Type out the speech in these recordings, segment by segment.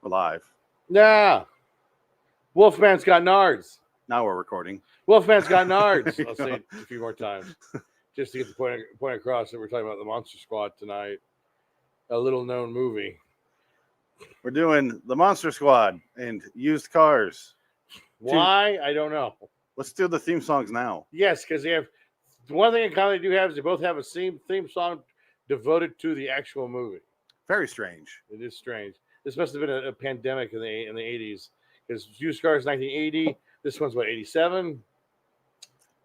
We're live. Yeah. Wolfman's got nards. Now we're recording. Wolfman's got nards. I'll say it a few more times just to get the point across that we're talking about the Monster Squad tonight. A little known movie. We're doing the Monster Squad and used cars. Why? I don't know. Let's do the theme songs now. Yes, because they have one thing in common they do have is they both have a theme song devoted to the actual movie. Very strange. It is strange. This must have been a pandemic in the 80s. Because Used Cars 1980, this one's what, 87?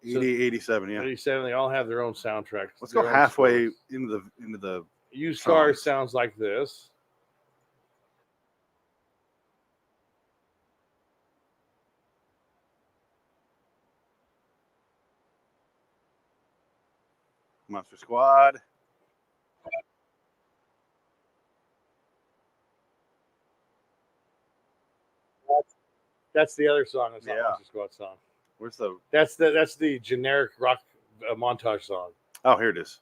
87, yeah. 87, they all have their own soundtracks. Let's go halfway into the Used songs. Cars sounds like this. Monster Squad. That's the other song. It's not Yeah. Monster Squad song. Where's the... That's the generic rock montage song. Oh, here it is.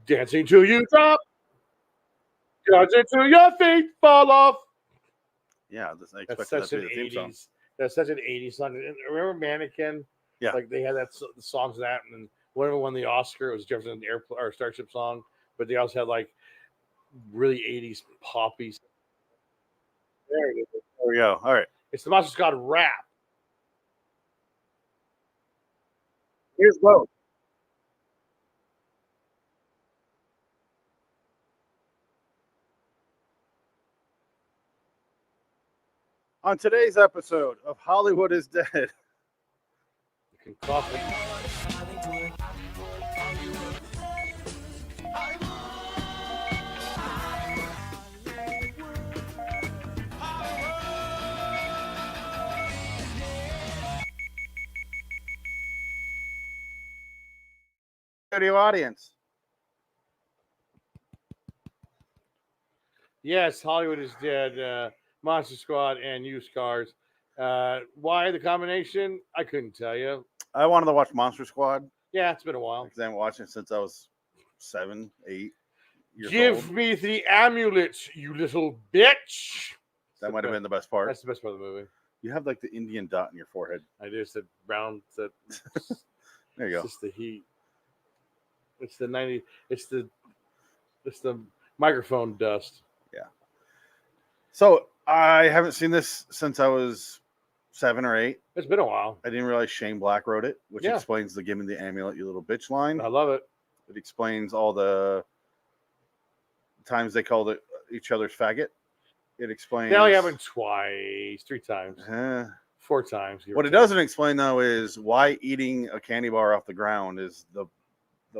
Dancing till you drop. Dancing till your feet fall off. Yeah, I That's expected such that to an be the theme song. 80s. That's such an 80s song. And remember Mannequin? Yeah. Like they had the songs of that, and one of them won the Oscar. It was Jefferson Airplane or Starship song, but they also had like really 80s poppy. There it is. There we go. All right. It's the Monster Squad rap. Here's both. On today's episode of Hollywood is Dead. You can cough it. Studio audience. Yes, Hollywood is Dead, Monster Squad, and Used Cars. Why the combination? I couldn't tell you. I wanted to watch Monster Squad Yeah, it's been a while. because I haven't watched it since I was 7, 8 years Give old. me the amulet, you little bitch. That might have been the best part. That's the best part of the movie. You have like the Indian dot in your forehead. I just said brown. That There you go. It's just the heat. It's the 90. It's the microphone dust. So I haven't seen this since I was 7 or 8. It's been a while. I didn't realize Shane Black wrote it, which Yeah. explains the "Give me the amulet, you little bitch" line. I love it. It explains all the times they called it each other's faggot. It explains. They only happened twice, 3 times, Eh. 4 times. What it doesn't explain though is why eating a candy bar off the ground is the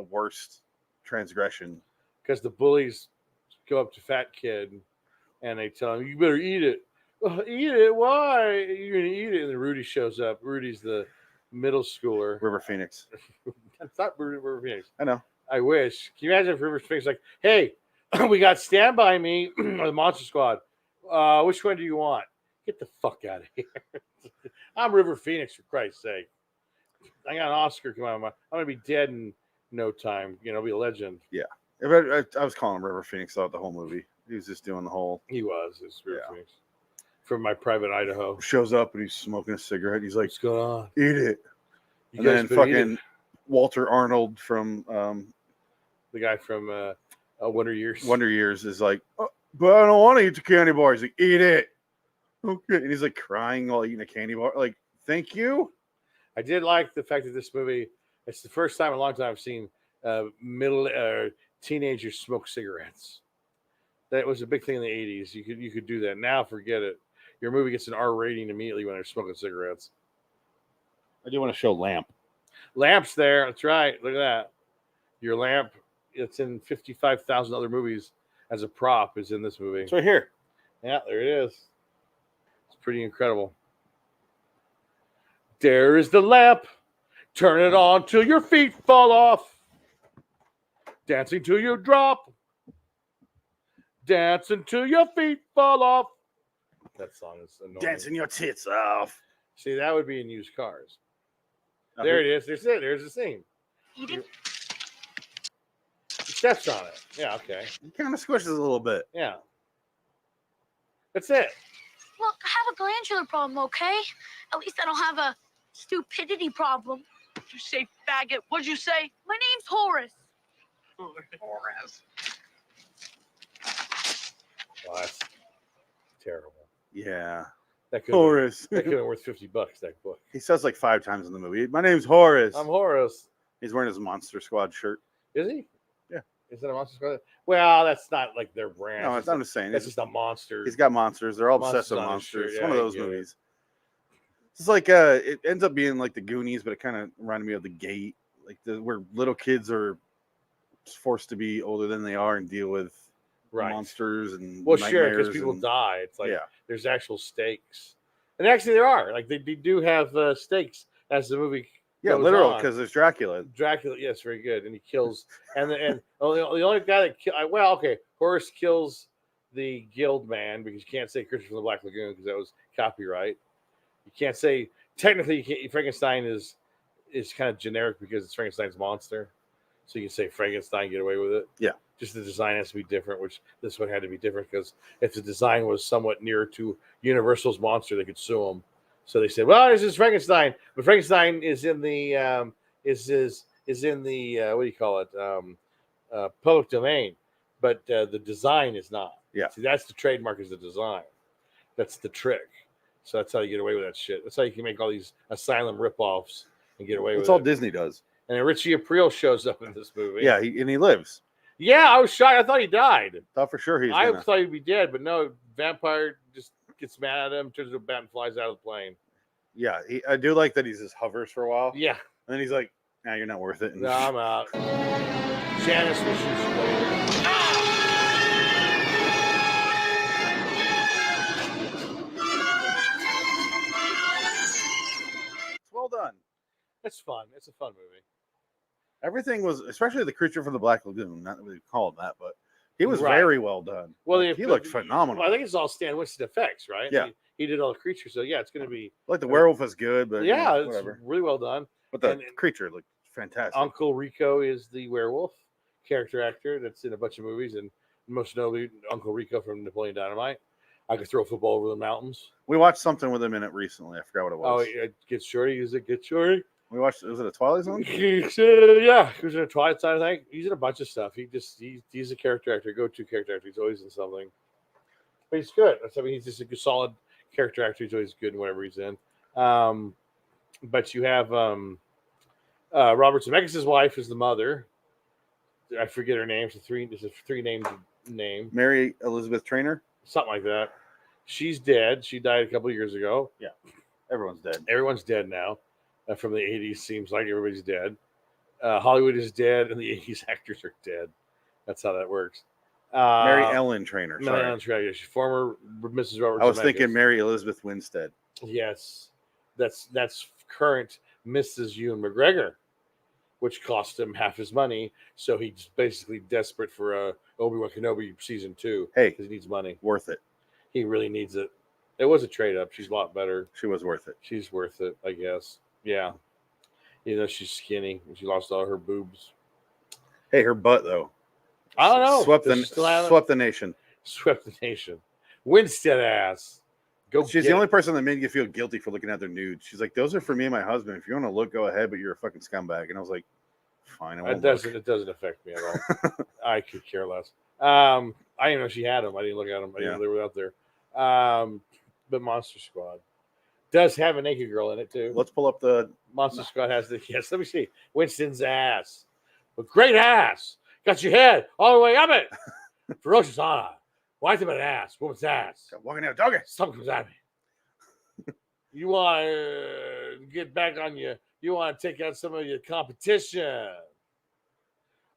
worst transgression. Because the bullies go up to Fat Kid and they tell him, "You better eat it." Eat it? Why? You're gonna eat it. And then Rudy shows up. Rudy's the middle schooler. River Phoenix. That's not River Phoenix. I know. I wish. Can you imagine if River Phoenix like, "Hey, we got Stand By Me or the Monster Squad. Which one do you want? Get the fuck out of here." I'm River Phoenix, for Christ's sake. I got an Oscar. Come on, I'm gonna be dead in no time. Be a legend. I was calling him River Phoenix throughout the whole movie. He was just doing the whole. He was. It's River Yeah. Phoenix. From My Private Idaho. Shows up and he's smoking a cigarette. He's like, What's going on? "Eat it." You And guys then better eat fucking it. Walter Arnold from The guy from Wonder Years. Wonder Years is like, "Oh, but I don't want to eat the candy bar." He's like, "Eat it." Okay. And he's like crying while eating a candy bar. Like, thank you. I did like the fact that this movie, it's the first time in a long time I've seen teenagers smoke cigarettes. That was a big thing in the 80s. You could do that. Now forget it. Your movie gets an R rating immediately when they're smoking cigarettes. I do want to show Lamp. Lamp's there. That's right. Look at that. Your lamp, it's in 55,000 other movies as a prop, is in this movie. It's right here. Yeah, there it is. It's pretty incredible. There is the lamp. Turn it on till your feet fall off. Dancing till you drop. Dancing till your feet fall off. That song is annoying. Dancing your tits off. See, that would be in Used Cars. Oh, There it is. There's it. There's the scene. It steps on it. Yeah, okay. He kind of squishes a little bit. Yeah. That's it. Look, I have a glandular problem, okay? At least I don't have a stupidity problem. You say faggot. What'd you say? My name's Horace. Horace. Well, that's terrible. Yeah. That could Horace. That could have been worth $50. That book. He says like 5 times in the movie. My name's Horace. I'm Horace. He's wearing his Monster Squad shirt. Is he? Yeah. Is that a Monster Squad? Well, that's not like their brand. No, I'm just saying. That's just a monster. He's got monsters. They're all Monsters obsessed with on his monsters. shirt. It's one of Yeah, I those get it. movies. It's like it ends up being like the Goonies, but it kind of reminded me of The Gate, like where little kids are forced to be older than they are and deal with monsters and well, sure, because nightmares people and- die. It's like yeah. there's actual stakes, and actually there are. Like they do have stakes as the movie. Yeah, goes literal, on. because there's Dracula. Dracula, yes, very good, and he kills, and the only guy that well, okay, Horace kills the guild man because you can't say Creature from the Black Lagoon because that was copyright. You can't say technically you can't, Frankenstein is kind of generic because it's Frankenstein's monster, so you can say Frankenstein, get away with it. Yeah, just the design has to be different, which this one had to be different because if the design was somewhat near to Universal's monster, they could sue him. So they said, "Well, this is Frankenstein, but Frankenstein is in the is in the what do you call it public domain, but the design is not." Yeah, see, that's the trademark is the design. That's the trick. So that's how you get away with that shit. That's how you can make all these asylum ripoffs and get away with it. That's all Disney does. And then Richie Aprile shows up in this movie. Yeah, and he lives. Yeah, I was shocked. I thought he died. Thought for sure I thought he'd be dead, but no, vampire just gets mad at him, turns into a bat and flies out of the plane. Yeah, I do like that he just hovers for a while. Yeah. And then he's like, nah, you're not worth it. And No, I'm out. Janice will shoot you later. It's well done. It's fun. It's a fun movie. Everything was, especially the Creature from the Black Lagoon, not that we call him that, but he was Right. very well done. Well, Like, he looked phenomenal. Well, I think it's all Stan Winston effects, right? Yeah. He did all the creatures, so yeah, it's going to be. Like the werewolf is good, but yeah, it's whatever. really well done. But the And creature looked fantastic. Uncle Rico is the werewolf character actor that's in a bunch of movies, and most notably Uncle Rico from Napoleon Dynamite. I could throw a football over the mountains. We watched something with him in it recently. I forgot what it Oh, was. yeah, Get Shorty. Is it Get Shorty? We watched. Was it a Twilight Zone? Yeah, he was in a Twilight Zone. I think he's in a bunch of stuff. He's a character actor, go-to character actor. He's always in something, but he's good. I mean, he's just a good, solid character actor. He's always good in whatever he's in. But you have Robert Zemeckis' wife is the mother. I forget her name. It's a three-named name. Mary Elizabeth Trainer. Something like that. She's dead. She died a couple of years ago. Yeah, everyone's dead. Everyone's dead now. From the 80s, seems like everybody's dead. Hollywood is dead, and the 80s actors are dead. That's how that works. Mary Ellen Trainer. Mary Sorry. Ellen Trainer. She's former Mrs. Robert I was Zemeckis. thinking Mary Elizabeth Winstead. Yes, that's current Mrs. Ewan McGregor, which cost him half his money. So he's basically desperate for Obi-Wan Kenobi season 2. Hey, because he needs money. Worth it. He really needs it. It was a trade up. She's a lot better. She was worth it. She's worth it, I guess. Yeah. You know, she's skinny. She lost all her boobs. Hey, her butt though. I don't know. Swept Does she still have it? the nation. Swept the nation. Winstead ass. Go. She's the only person that made you feel guilty for looking at their nudes. She's like, "Those are for me and my husband. If you want to look, go ahead, but you're a fucking scumbag." And I was like, "Fine, I won't look." It doesn't affect me at all. I could care less. I didn't know she had them. I didn't look at them. I didn't know they were out there. But Monster Squad does have a naked girl in it too. Let's pull up the Monster Squad has the yes. Let me see. Winston's ass, a great ass. Got your head all the way up it. Ferocious honor. White of an ass, woman's ass. Walking out, doggy. Something comes at me. You want to get back on you. You want to take out some of your competition.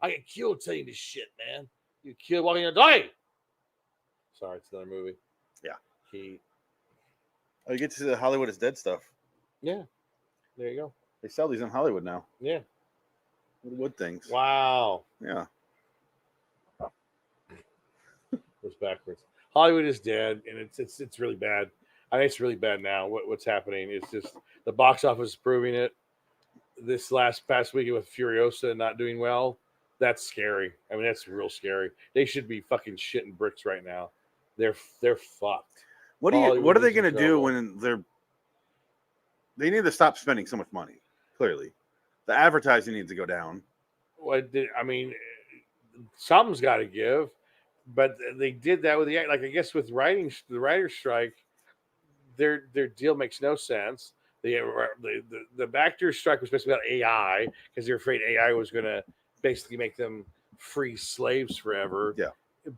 I get killed telling you this shit, man. You killed walking a doggy. Sorry, it's another movie. Yeah. He. Oh, you get to see the Hollywood is Dead stuff. Yeah. There you go. They sell these in Hollywood now. Yeah. Little wood things. Wow. Yeah. Goes backwards. Hollywood is dead, and it's really bad. I think it's really bad now. What's happening? It's just the box office is proving it. This past weekend with Furiosa not doing well, that's scary. I mean, that's real scary. They should be fucking shitting bricks right now. They're fucked. What are Hollywood they is in going to do trouble. when they need to stop spending so much money? Clearly, the advertising needs to go down. I mean, something's got to give, but they did that with the I guess with the writer's strike, their deal makes no sense. The actors' strike was basically about AI because they're afraid AI was going to basically make them free slaves forever. Yeah.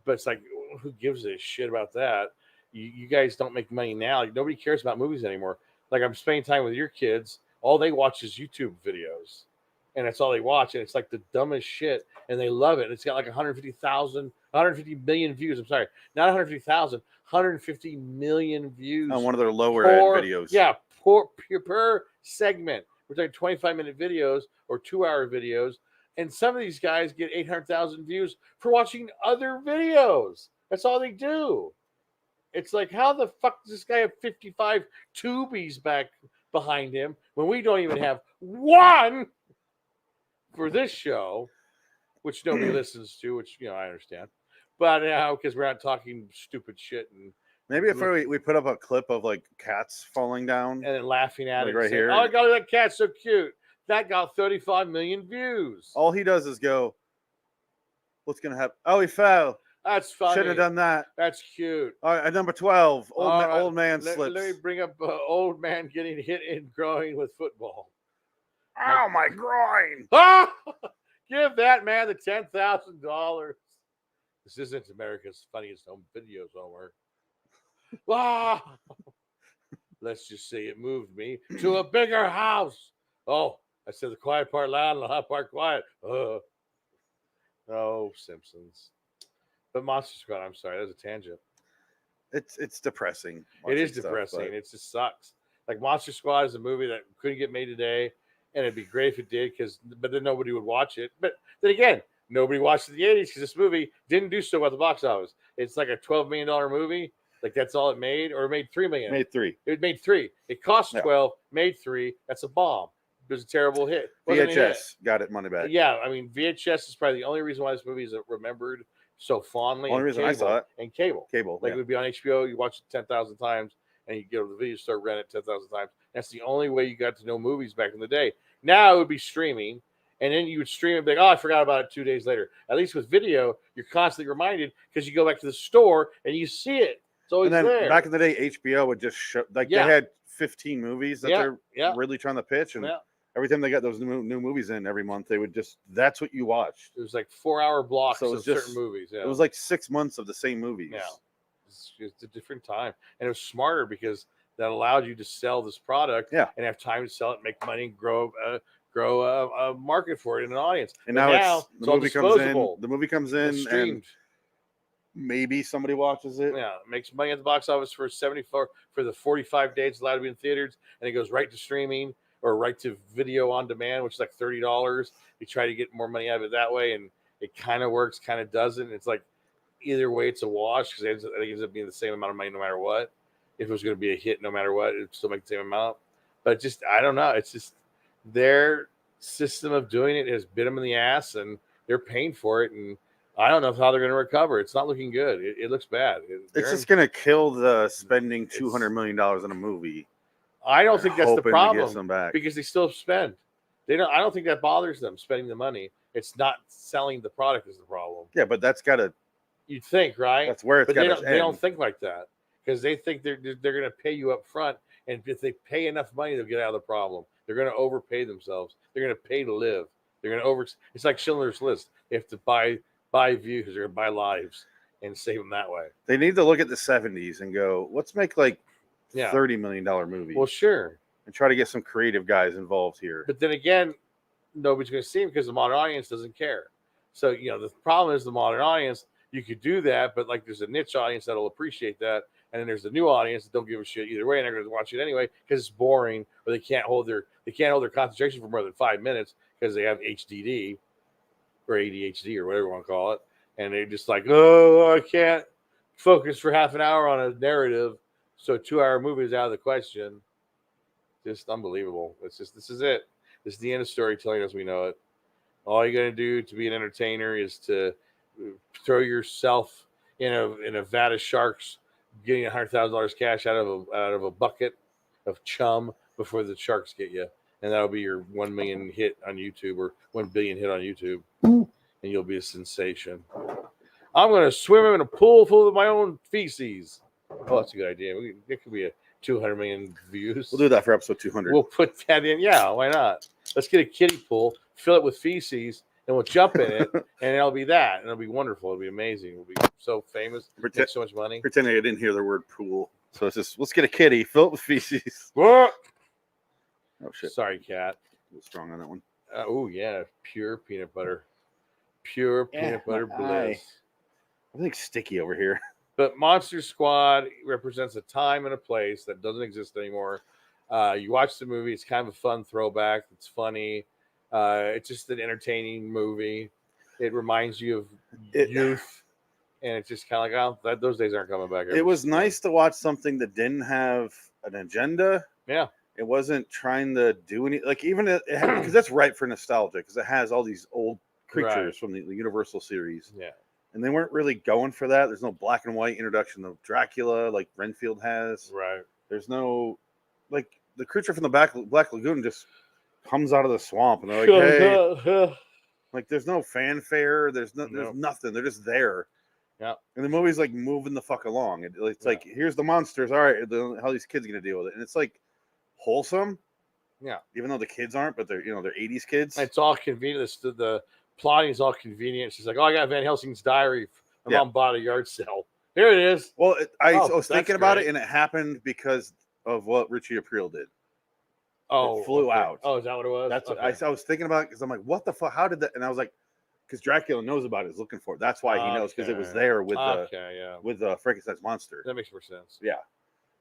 But it's like, who gives a shit about that? You guys don't make money now. Like, nobody cares about movies anymore. Like, I'm spending time with your kids. All they watch is YouTube videos, and that's all they watch. And it's like the dumbest shit, and they love it. It's got like 150 million views. I'm sorry, not 150,000, 150 million views On one of their lower end videos. Yeah, per segment. We're talking 25-minute videos or 2-hour videos. And some of these guys get 800,000 views for watching other videos. That's all they do. It's like, how the fuck does this guy have 55 tubies back behind him when we don't even have one for this show, which nobody listens to, which, I understand. But because we're not talking stupid shit and maybe if we put up a clip of like cats falling down and then laughing at like it. right Saying, here. oh, God, that cat's so cute. That got 35 million views. All he does is go, what's going to happen? Oh, he fell. That's funny. Shouldn't have done that. That's cute. All right, at number 12, old man let, slips. Let me bring up old man getting hit in groin with football. Ow, my groin. Ah! Give that man the $10,000. This isn't America's Funniest Home Videos, Homer. Ah! Let's just say it moved me to a bigger house. Oh, I said the quiet part loud and the loud part quiet. Oh, Simpsons. But Monster Squad, I'm sorry, that was a tangent. It's depressing. It is depressing. It just sucks. Like Monster Squad is a movie that couldn't get made today, and it'd be great if it did, but then nobody would watch it. But then again, nobody watched it in the 80s because this movie didn't do so well at the box office. It's like a $12 million movie. Like that's all it made, or it made $3 million. Made 3. It made 3. It cost 12, made 3. That's a bomb. It was a terrible hit. VHS got it money back. Yeah, I mean VHS is probably the only reason why this movie is remembered so fondly. Only reason I saw it. And cable. Like it would be on HBO. You watch it 10,000 times, and you go to the video store, rent it 10,000 times. That's the only way you got to know movies back in the day. Now it would be streaming, and then you would stream and be like, oh, I forgot about it 2 days later. At least with video, you're constantly reminded because you go back to the store and you see it. It's always and then there. Back in the day, HBO would just show, they had 15 movies that they're really trying to pitch, and every time they got those new movies in every month, they would that's what you watched. It was like 4-hour blocks of certain movies. It was like 6 months of the same movies. Yeah, it's a different time, and it was smarter because that allowed you to sell this product and have time to sell it, make money, and grow a market for it in an audience. And now it's all disposable. The movie comes in, streamed. And maybe somebody watches it. Yeah, it makes money at the box office for 74 for the 45 days allowed to be in theaters, and it goes right to streaming or right to video on demand, which is like $30. You try to get more money out of it that way, and it kind of works, kind of doesn't. It's like either way, it's a wash because I think it ends up being the same amount of money no matter what. If it was going to be a hit, no matter what, it'd still make the same amount. But just I don't know. It's just their system of doing it has bit them in the ass, and they're paying for it, and I don't know how they're going to recover. It's not looking good. It looks bad. It's just going to kill the spending $200 million in a movie. I don't think that's the problem because they still spend. They don't. I don't think that bothers them spending the money. It's not selling the product is the problem. Yeah, but that's got to. You'd think, right? That's where it's got to end. They don't think like that because they think they're going to pay you up front, and if they pay enough money, they'll get out of the problem. They're going to overpay themselves. They're going to pay to live. They're going to It's like Schindler's List. They have to buy views. They're going to buy lives and save them that way. They need to look at the 70s and go, let's make like $30 million movie. Well, sure. And try to get some creative guys involved here. But then again, nobody's going to see them because the modern audience doesn't care. So, the problem is the modern audience, you could do that, but like there's a niche audience that'll appreciate that. And then there's the new audience that don't give a shit either way, and they're going to watch it anyway because it's boring, or they can't hold their concentration for more than 5 minutes because they have HDD or ADHD or whatever you want to call it, and they're just like, oh, I can't focus for half an hour on a narrative, so a 2-hour movie is out of the question. Just unbelievable. This is it. This is the end of storytelling as we know it. All you're going to do to be an entertainer is to throw yourself in a vat of sharks getting $100,000 cash out of a bucket of chum before the sharks get you, and that'll be your 1 million hit on YouTube or 1 billion hit on YouTube, and you'll be a sensation. I'm gonna swim in a pool full of my own feces. Oh, that's a good idea. It could be a 200 million views. We'll do that for episode 200. We'll put that in. Yeah, why not? Let's get a kiddie pool, fill it with feces, and we'll jump in it, and it'll be that. And it'll be wonderful. It'll be amazing. We'll be so famous. Make so much money. Pretending I didn't hear the word pool. So it's just, let's get a kitty, fill it with feces. Oh, shit. Sorry, cat. A little strong on that one. Oh, yeah. Pure peanut butter. Pure peanut butter bliss. I think sticky over here. But Monster Squad represents a time and a place that doesn't exist anymore. You watch the movie, it's kind of a fun throwback. It's funny. It's just an entertaining movie. It reminds you of youth. And it's just kind of like, those days aren't coming back. It was nice to watch something that didn't have an agenda. Yeah. It wasn't trying to do any, like, even because that's right for nostalgia, because it has all these old creatures from the Universal series. Yeah. And they weren't really going for that. There's no black and white introduction of Dracula like Renfield has. Right. There's no, like, the creature from the Black Lagoon just comes out of the swamp, and they're like, hey. Like, there's no fanfare. There's nothing. They're just there. Yeah. And the movie's like moving the fuck along. It's like, here's the monsters. All right, how are these kids gonna deal with it? And it's like wholesome. Yeah. Even though the kids aren't, but they're 80s kids. It's all convenient. The plotting is all convenient. She's like, oh, I got Van Helsing's diary. My mom bought a yard sale. Here it is. Well, I was thinking about it, and it happened because of what Richie Aprile did. Oh, it flew out. Oh, is that what it was? That's what I was thinking about, because I'm like, what the fuck? How did that? And I was like, because Dracula knows about it, is looking for it. That's why he knows, because it was there with the Frankenstein's monster. That makes more sense. Yeah.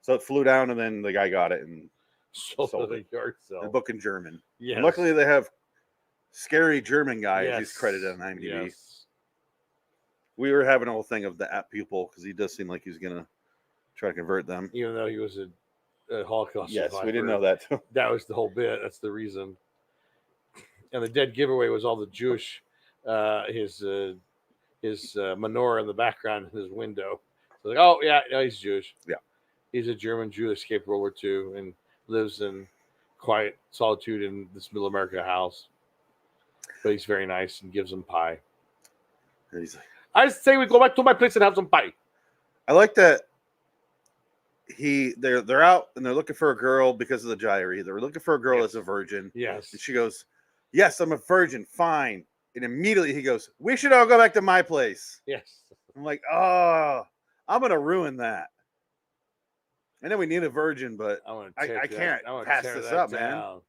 So it flew down, and then the guy got it and sold it. Yard sale. The book in German. Yeah. Luckily, they have scary German guy. He's credited on IMDb. Yes. We were having a whole thing of the app pupil, because he does seem like he's gonna try to convert them, even though he was a Holocaust survivor. We didn't know that. That was the whole bit. That's the reason. And the dead giveaway was all the Jewish, his menorah in the background in his window. So like, oh yeah, no, he's Jewish. Yeah, he's a German Jew that escaped World War II and lives in quiet solitude in this middle America house. But he's very nice and gives them pie. And he's like, I say we go back to my place and have some pie. I like that. They're out and they're looking for a girl because of the diary. They're looking for a girl that's a virgin. Yes. And she goes, yes, I'm a virgin. Fine. And immediately he goes, we should all go back to my place. Yes. I'm like, oh, I'm going to ruin that. I know we need a virgin, but I can't pass this up, man.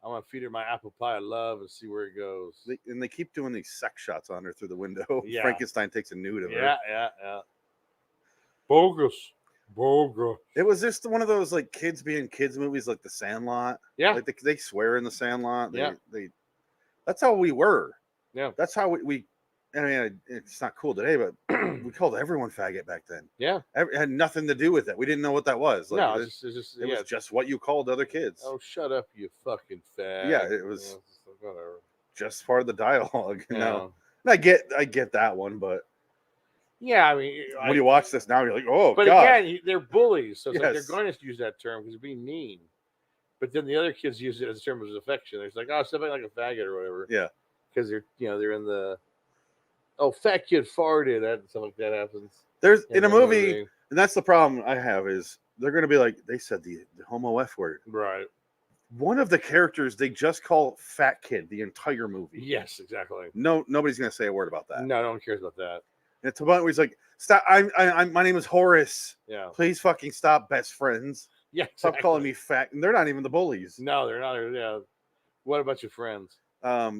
I want to feed her my apple pie of love and see where it goes. They keep doing these sex shots on her through the window. Yeah. Frankenstein takes a nude of her. Yeah. Bogus. It was just one of those like kids being kids movies, like The Sandlot. Yeah, like they swear in The Sandlot. They that's how we were. Yeah, that's how we. I mean, it's not cool today, but we called everyone faggot back then. Yeah, it had nothing to do with it. We didn't know what that was. Like, no, it was just what you called other kids. Oh, shut up, you fucking fag. Yeah, it was whatever. Just part of the dialogue. You Yeah. know, and I get that one, but. Yeah, I mean, when you watch this now, you're like, oh, but God. Again, they're bullies, so it's like they're going to use that term because they're being mean. But then the other kids use it as a term of affection. It's like, oh, something like a faggot or whatever. Yeah, because they're in the fat kid farted. That stuff like that happens. There's in a movie, and that's the problem I have is they're going to be like, they said the homo F word, right? One of the characters they just call fat kid the entire movie. Yes, exactly. No, nobody's going to say a word about that. No one cares about that. And it's a point where he's like, "Stop! I'm my name is Horace. Yeah, please fucking stop, best friends. Yeah, stop calling me fat." And they're not even the bullies. No, they're not. Yeah, what about your friends?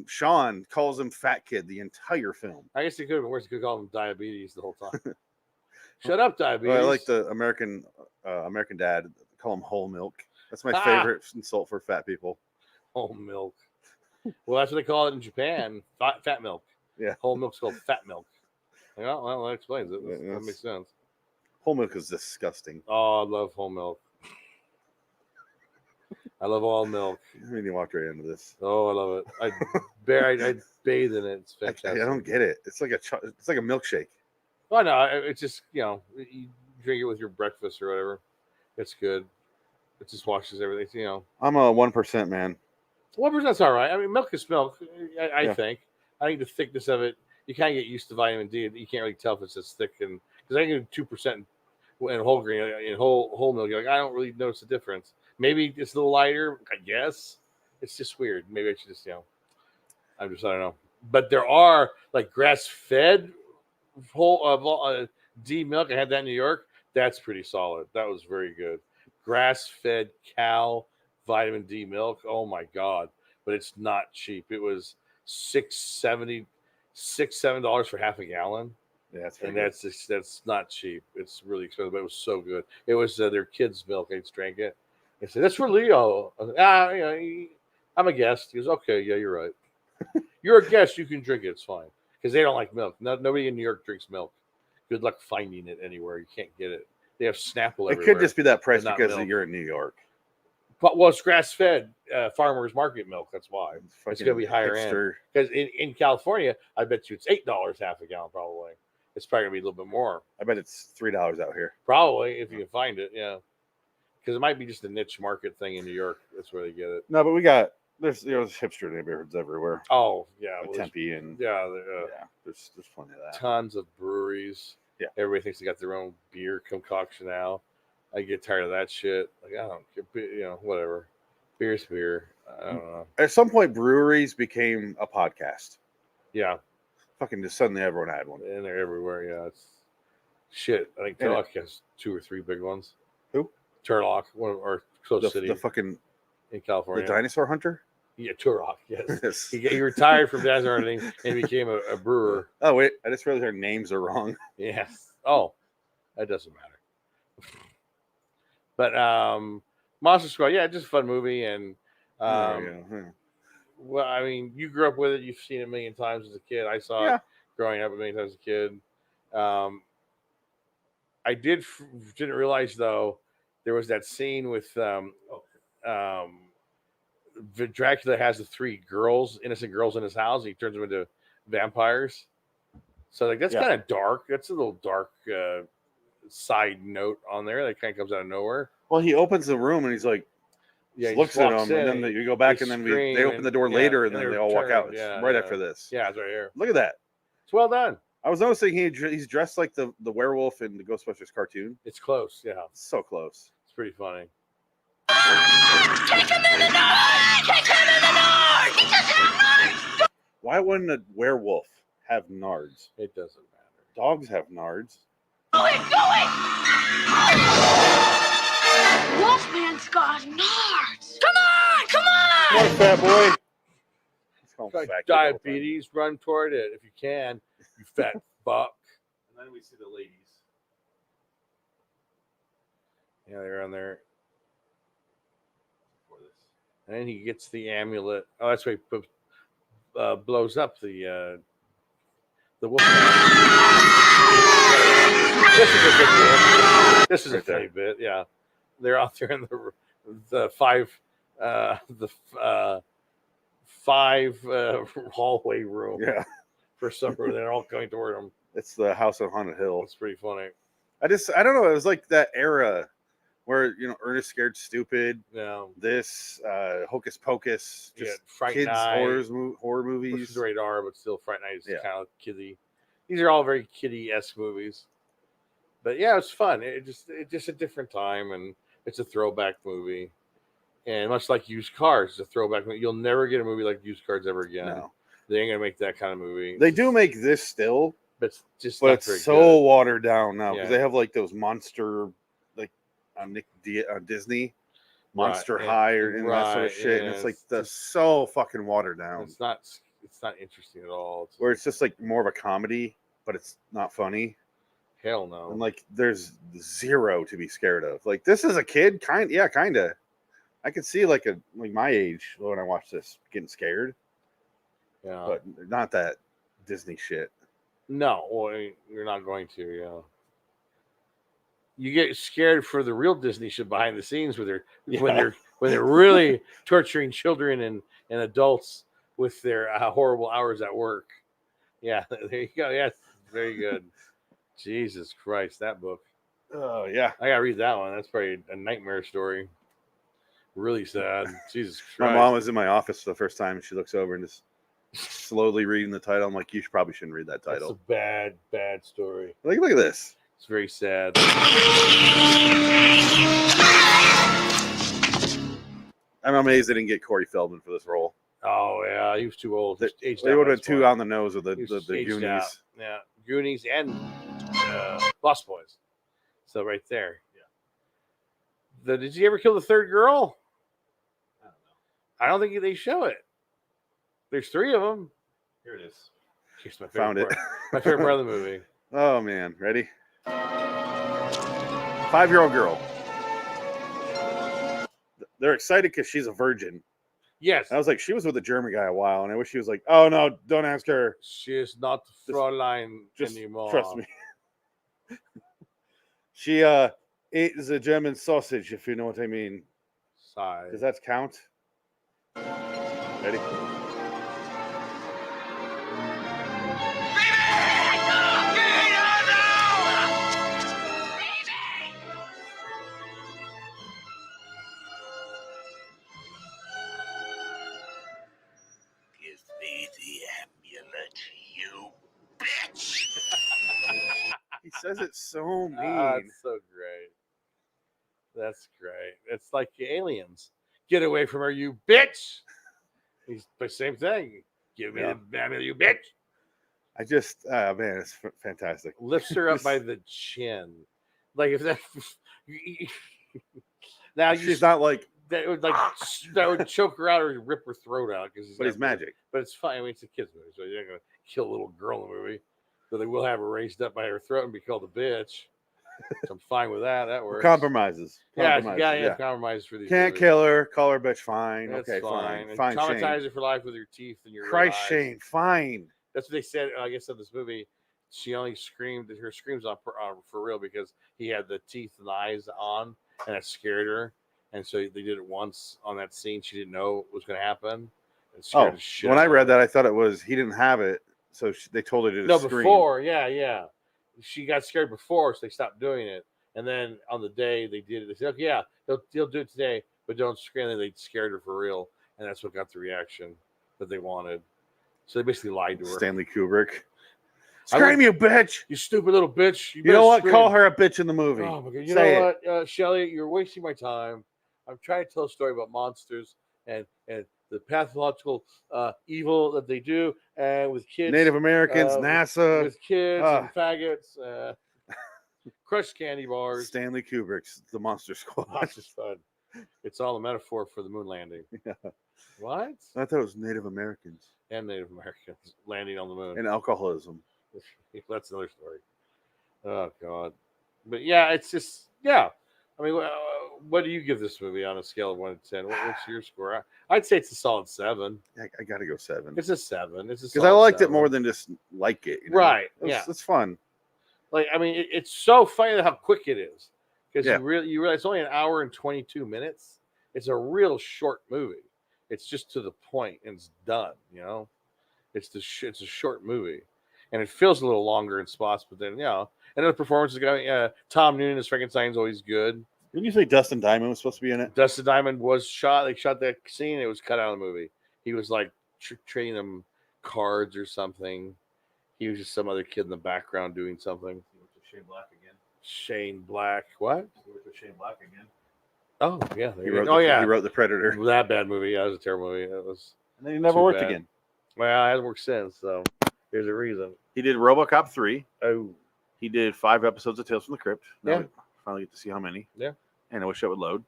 Sean calls him fat kid the entire film. I guess it could have been worse. You could call him diabetes the whole time. Shut up, diabetes. Well, I like the American dad. Call him whole milk. That's my favorite insult for fat people. Whole milk. Well, that's what they call it in Japan. Fat milk. Yeah, whole milk's called fat milk. Yeah, well, that explains it. That makes sense. Whole milk is disgusting. Oh, I love whole milk. I love all milk. I mean, you walked right into this. Oh, I love it. I bathe in it. It's fantastic. I don't get it. It's like a milkshake. Well, no, it's just drink it with your breakfast or whatever. It's good. It just washes everything. You know, I'm a 1% man. 1%'s all right. I mean, milk is milk. I Yeah. think. I think the thickness of it, you kind of get used to vitamin D. You can't really tell if it's as thick, and because I can do 2% in whole grain in whole milk. You're like, I don't really notice the difference. Maybe it's a little lighter. I guess it's just weird. Maybe I should just I don't know. But there are like grass fed whole D milk. I had that in New York. That's pretty solid. That was very good. Grass fed cow vitamin D milk. Oh my god! But it's not cheap. It was $6.70, $7 for half a gallon, Yeah, that's and good. that's not cheap. It's really expensive, but it was so good. It was their kids' milk. I just drank it. They said that's for Leo. I was like, I'm a guest. He goes, okay, yeah, you're right. You're a guest. You can drink it. It's fine because they don't like milk. Nobody in New York drinks milk. Good luck finding it anywhere. You can't get it. They have Snapple It everywhere. could just be that price but not because milk. you're in New York. But well, it's grass fed farmers market milk. That's why it's going to be higher hipster. end. Because in California, I bet you it's $8 half a gallon. Probably it's probably going to be a little bit more. I bet it's $3 out here. Probably if you can find it. Yeah, because it might be just a niche market thing in New York. That's where they get it. No, but there's hipster neighborhoods everywhere. Oh yeah, Like Tempe and yeah, there's plenty of that. tons of breweries. Yeah. Everybody thinks they got their own beer concoction now. I get tired of that shit. Like, I don't care, whatever. Beer's beer. I don't know. At some point, breweries became a podcast. Yeah. Fucking just suddenly everyone had one. And they're everywhere. Yeah. It's shit. I think Yeah. Turlock has 2 or 3 big ones. Who? Turlock, or Close City The fucking in California. the dinosaur hunter. Yeah, Turlock. Yes. Yes. He retired from dinosaur hunting and became a brewer. Oh wait, I just realized our names are wrong. Yes. Oh, that doesn't matter. But Monster Squad, yeah, just a fun movie, and There we go. well, I mean, you grew up with it. You've seen it a million times as a kid. I saw it growing up a million times as a kid. I didn't realize though there was that scene with Dracula has the 3 innocent girls in his house. He turns them into vampires. So like that's kind of dark. That's a little dark side note on there that kind of comes out of nowhere. Well, he opens the room and he's like, Yeah, he looks just at walks them, in, and then you go back, and then they open the door later, and then they all walk out. It's right after this. Yeah, it's right here. Look at that. It's well done. I was noticing he's dressed like the werewolf in the Ghostbusters cartoon. It's close. Yeah, So close. it's pretty funny. Take him in the north! Take him in the north! He doesn't have nards! Why wouldn't a werewolf have nards? It doesn't matter. Dogs have nards. Go it! Go it! Wolfman's got nards! Come on! Come on! Come on, fat boy. Let's call him Like fat kid all the time. diabetes, run toward it if you can. You fat fuck. And then we see the ladies. Yeah, they're on there. And then he gets the amulet. Oh, that's why he blows up the wolf. This is a good bit. This is Right a funny there. bit. Yeah, they're out there in the five hallway room. Yeah, For some reason, they're all coming toward him. it's the House on Haunted Hill. It's pretty funny. I don't know. It was like that era where Ernest Scared Stupid, Yeah, this Hocus Pocus, yeah. just Fright kids Night, horror which movies. is rated R, but still Fright Night is Yeah. kind of kiddie. These are all very kiddie-esque movies. But yeah, it's fun. It's just a different time, and it's a throwback movie. And much like Used Cars, it's a throwback movie. You'll never get a movie like Used Cars ever again. No, They ain't gonna make that kind of movie. they do make this still, but it's just but not it's very so good. watered down now because Yeah. they have like those monster, like on Disney, Monster Right, High or and that sort of right, shit, and yeah, it's like it's so fucking watered down. It's not interesting at all. Where it's just like more of a comedy, but it's not funny. Hell no. And like there's zero to be scared of. Like this is a kid, kinda. I could see like my age when I watch this getting scared, Yeah. but not that Disney shit. No, well, you're not going to. Yeah. You get scared for the real Disney shit behind the scenes when they're really torturing children and adults with their horrible hours at work. Yeah, there you go. Yes, very good. Jesus Christ, that book. Oh yeah. I gotta read that one. That's probably a nightmare story. Really sad. Jesus Christ. My mom was in my office for the first time, and she looks over and just slowly reading the title. I'm like, you probably shouldn't read that That's a title. bad story. Look at this. It's very sad. I'm amazed they didn't get Corey Feldman for this role. Oh yeah, he was too old. They, Aged they out would by have this two point. on the nose of the He was aged Goonies. out. Yeah, Goonies and Lost Boys. So right there. Yeah. Did you ever kill the third girl? I don't know. I don't think they show it. There's 3 of them. Here it is. Here's my favorite Found it. part. My favorite part of the movie. Oh man, ready? 5-year-old girl. They're excited because she's a virgin. Yes. I was like, she was with a German guy a while, and I wish she was like, oh no, don't ask her. She is not the Fräulein Just anymore. trust me. She ate the German sausage, if you know what I mean. Sigh. Does that count? Ready? Give me the amulet, you bitch! He says it so mean. That's so great. That's great. It's like the aliens. Get away from her, you bitch! He's the same thing. Give me the amulet, you bitch! I just, man, it's fantastic. Lifts her up by the chin. Like if that. Now She's not like, that would that would choke her out or rip her throat out because but he's magic. But it's fine. I mean, it's a kids movie, so you're not gonna kill a little girl in the movie. So they will have her raised up by her throat and be called a bitch. So I'm fine with that. That works. Compromises. Yeah, you gotta have compromises for these. Can't movies. kill her, call her bitch. Fine. That's okay, fine. fine. And Fine. traumatize Shane. her for life with your teeth and your Christ, eyes. Shane. Fine. That's what they said. I guess in this movie, she only screamed. Her screams on for real because he had the teeth and the eyes on, and that scared her. And so they did it once on that scene. She didn't know what was going to happen. It scared the shit when out I of read her. that, I thought it was he didn't have it, so they told her to No, scream. before, yeah. She got scared before, so they stopped doing it. And then on the day they did it, they said, "Okay, yeah, they'll do it today, but don't scream." And they scared her for real, and that's what got the reaction that they wanted. So they basically lied to her. Stanley Kubrick. I Scream, you bitch! You stupid little bitch! You know what? Call her a bitch in the movie. Oh my god! You Say know what, Shelly? You're wasting my time. I'm trying to tell a story about monsters and the pathological evil that they do, and with kids, Native Americans, NASA, with kids and faggots, crushed candy bars. Stanley Kubrick's The Monster Squad. That's just fun. It's all a metaphor for the moon landing. Yeah. What? I thought it was Native Americans And Native Americans landing on the moon. and alcoholism. That's another story. Oh God! But yeah, it's just I mean, what do you give this movie on a scale of 1 to 10? What's your score? I'd say it's a solid 7. I got to go 7. It's a 7. It's because I liked it more than just like it. You know? Right. It's fun. Like I mean, it's so funny how quick it is because Yeah. you realize it's only an hour and 22 minutes. It's a real short movie. It's just to the point and it's done. You know, it's a short movie, and it feels a little longer in spots. But then and the performance is going. Tom Noonan as Frankenstein's always good. Didn't you say Dustin Diamond was supposed to be in it? Dustin Diamond was shot. They shot that scene. It was cut out of the movie. He was like trading them cards or something. He was just some other kid in the background doing something. He went to Shane Black again. Shane Black. What? He went to Shane Black again. Oh yeah. He wrote The Predator. That bad movie. Yeah, that was a terrible movie. That was. And then he never too worked bad. again. Well, it hasn't worked since. So there's a reason. He did RoboCop 3. Oh. He did 5 episodes of Tales from the Crypt. Now Yeah. we finally get to see how many. Yeah. And I wish that would load.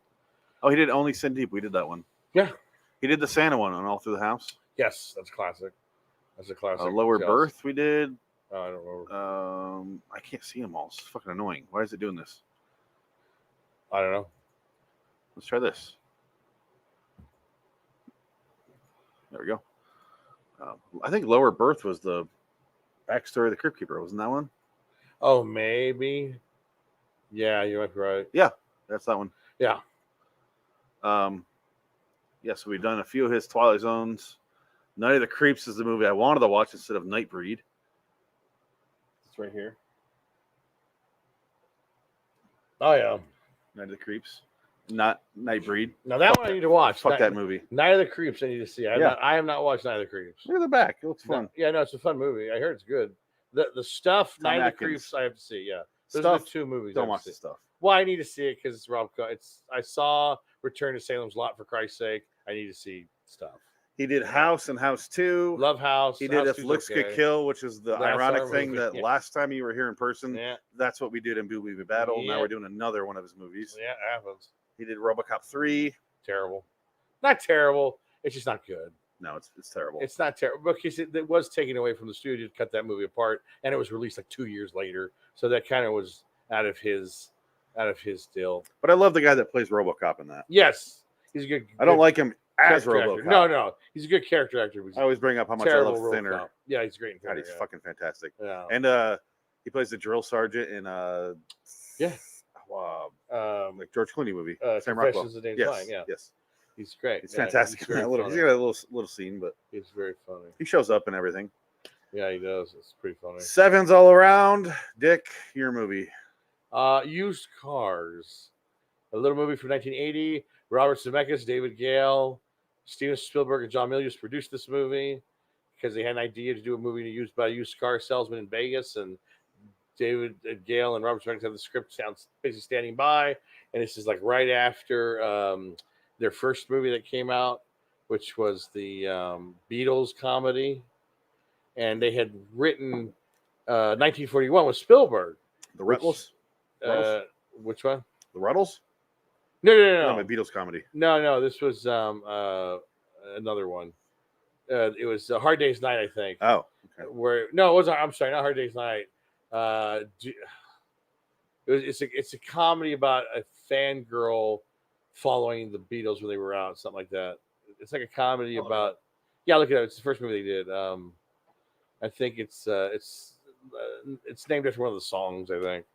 Oh, he did Only Sin Deep. We did that one. Yeah. He did the Santa one on All Through the House. Yes, that's classic. That's a classic. Lower Tales. Birth we did. Oh, I don't remember. I can't see them all. It's fucking annoying. Why is it doing this? I don't know. Let's try this. There we go. I think Lower Birth was the backstory of the Crypt Keeper. Wasn't that one? Oh, maybe. Yeah, you might be right. That's that one. Yeah. So we've done a few of his Twilight Zones. Night of the Creeps is the movie I wanted to watch instead of Nightbreed. It's right here. Oh yeah. Night of the Creeps, not Nightbreed. Now that one I need to watch. Fuck that movie. Night of the Creeps. I need to see. I have not watched Night of the Creeps. Look at the back. It looks fun. No, yeah, no, it's a fun movie. I heard it's good. The stuff. Tom Night of the Atkins. Creeps. I have to see. Yeah, those Stuff, are the two movies. Don't I have watch to the see. stuff. Well, I need to see it because it's Rob. I saw Return to Salem's Lot for Christ's sake. I need to see stuff. He did House and House 2. Love House. He did House If 2's Looks okay. Could Kill, which is the That's ironic our thing movie, that yeah. last time you were here in person, Yeah, that's what we did in Boo Movie Battle. Yeah. Now we're doing another one of his movies. yeah, it happens. He did RoboCop 3. Terrible. Not terrible. It's just not good. No, it's terrible. It's not terrible because it was taken away from the studio to cut that movie apart, and it was released like 2 years later. So that kind of was out of his deal. But I love the guy that plays RoboCop in that. Yes, he's a good. I don't like him as character RoboCop. actor. No, he's a good character actor. He's I always bring up how much I terrible love Thinner. RoboCop. Yeah, he's great in God, Thinner. he's fucking fantastic. Yeah. And he plays the drill sergeant in Yeah. like George Clooney movie. Sam Rockwell. Confessions of James Yes, Ryan, yeah. Yes. He's great. He's Yeah, fantastic. He's in very that little, funny. he's got a little scene, but He's very funny. he shows up and everything. Yeah, he does. It's pretty funny. Sevens all around. Dick, your movie. Used Cars, a little movie from 1980. Robert Zemeckis, David Gale, Steven Spielberg, and John Milius produced this movie because they had an idea to do a movie used by a used car salesman in Vegas, and David Gale and Robert Zemeckis have the script sounds basically standing by, and this is like right after their first movie that came out, which was the Beatles comedy, and they had written 1941 with Spielberg. The Ruttles? Which one? The Ruttles? No. No, my Beatles comedy. No. This was another one. It was a Hard Day's Night, I think. Oh, okay. Where no, it wasn't. I'm sorry, not Hard Day's Night. It's a comedy about a fangirl following the Beatles when they were out, something like that. It's like a comedy about. Yeah, look at it. It's the first movie they did. I think it's named after one of the songs. I think.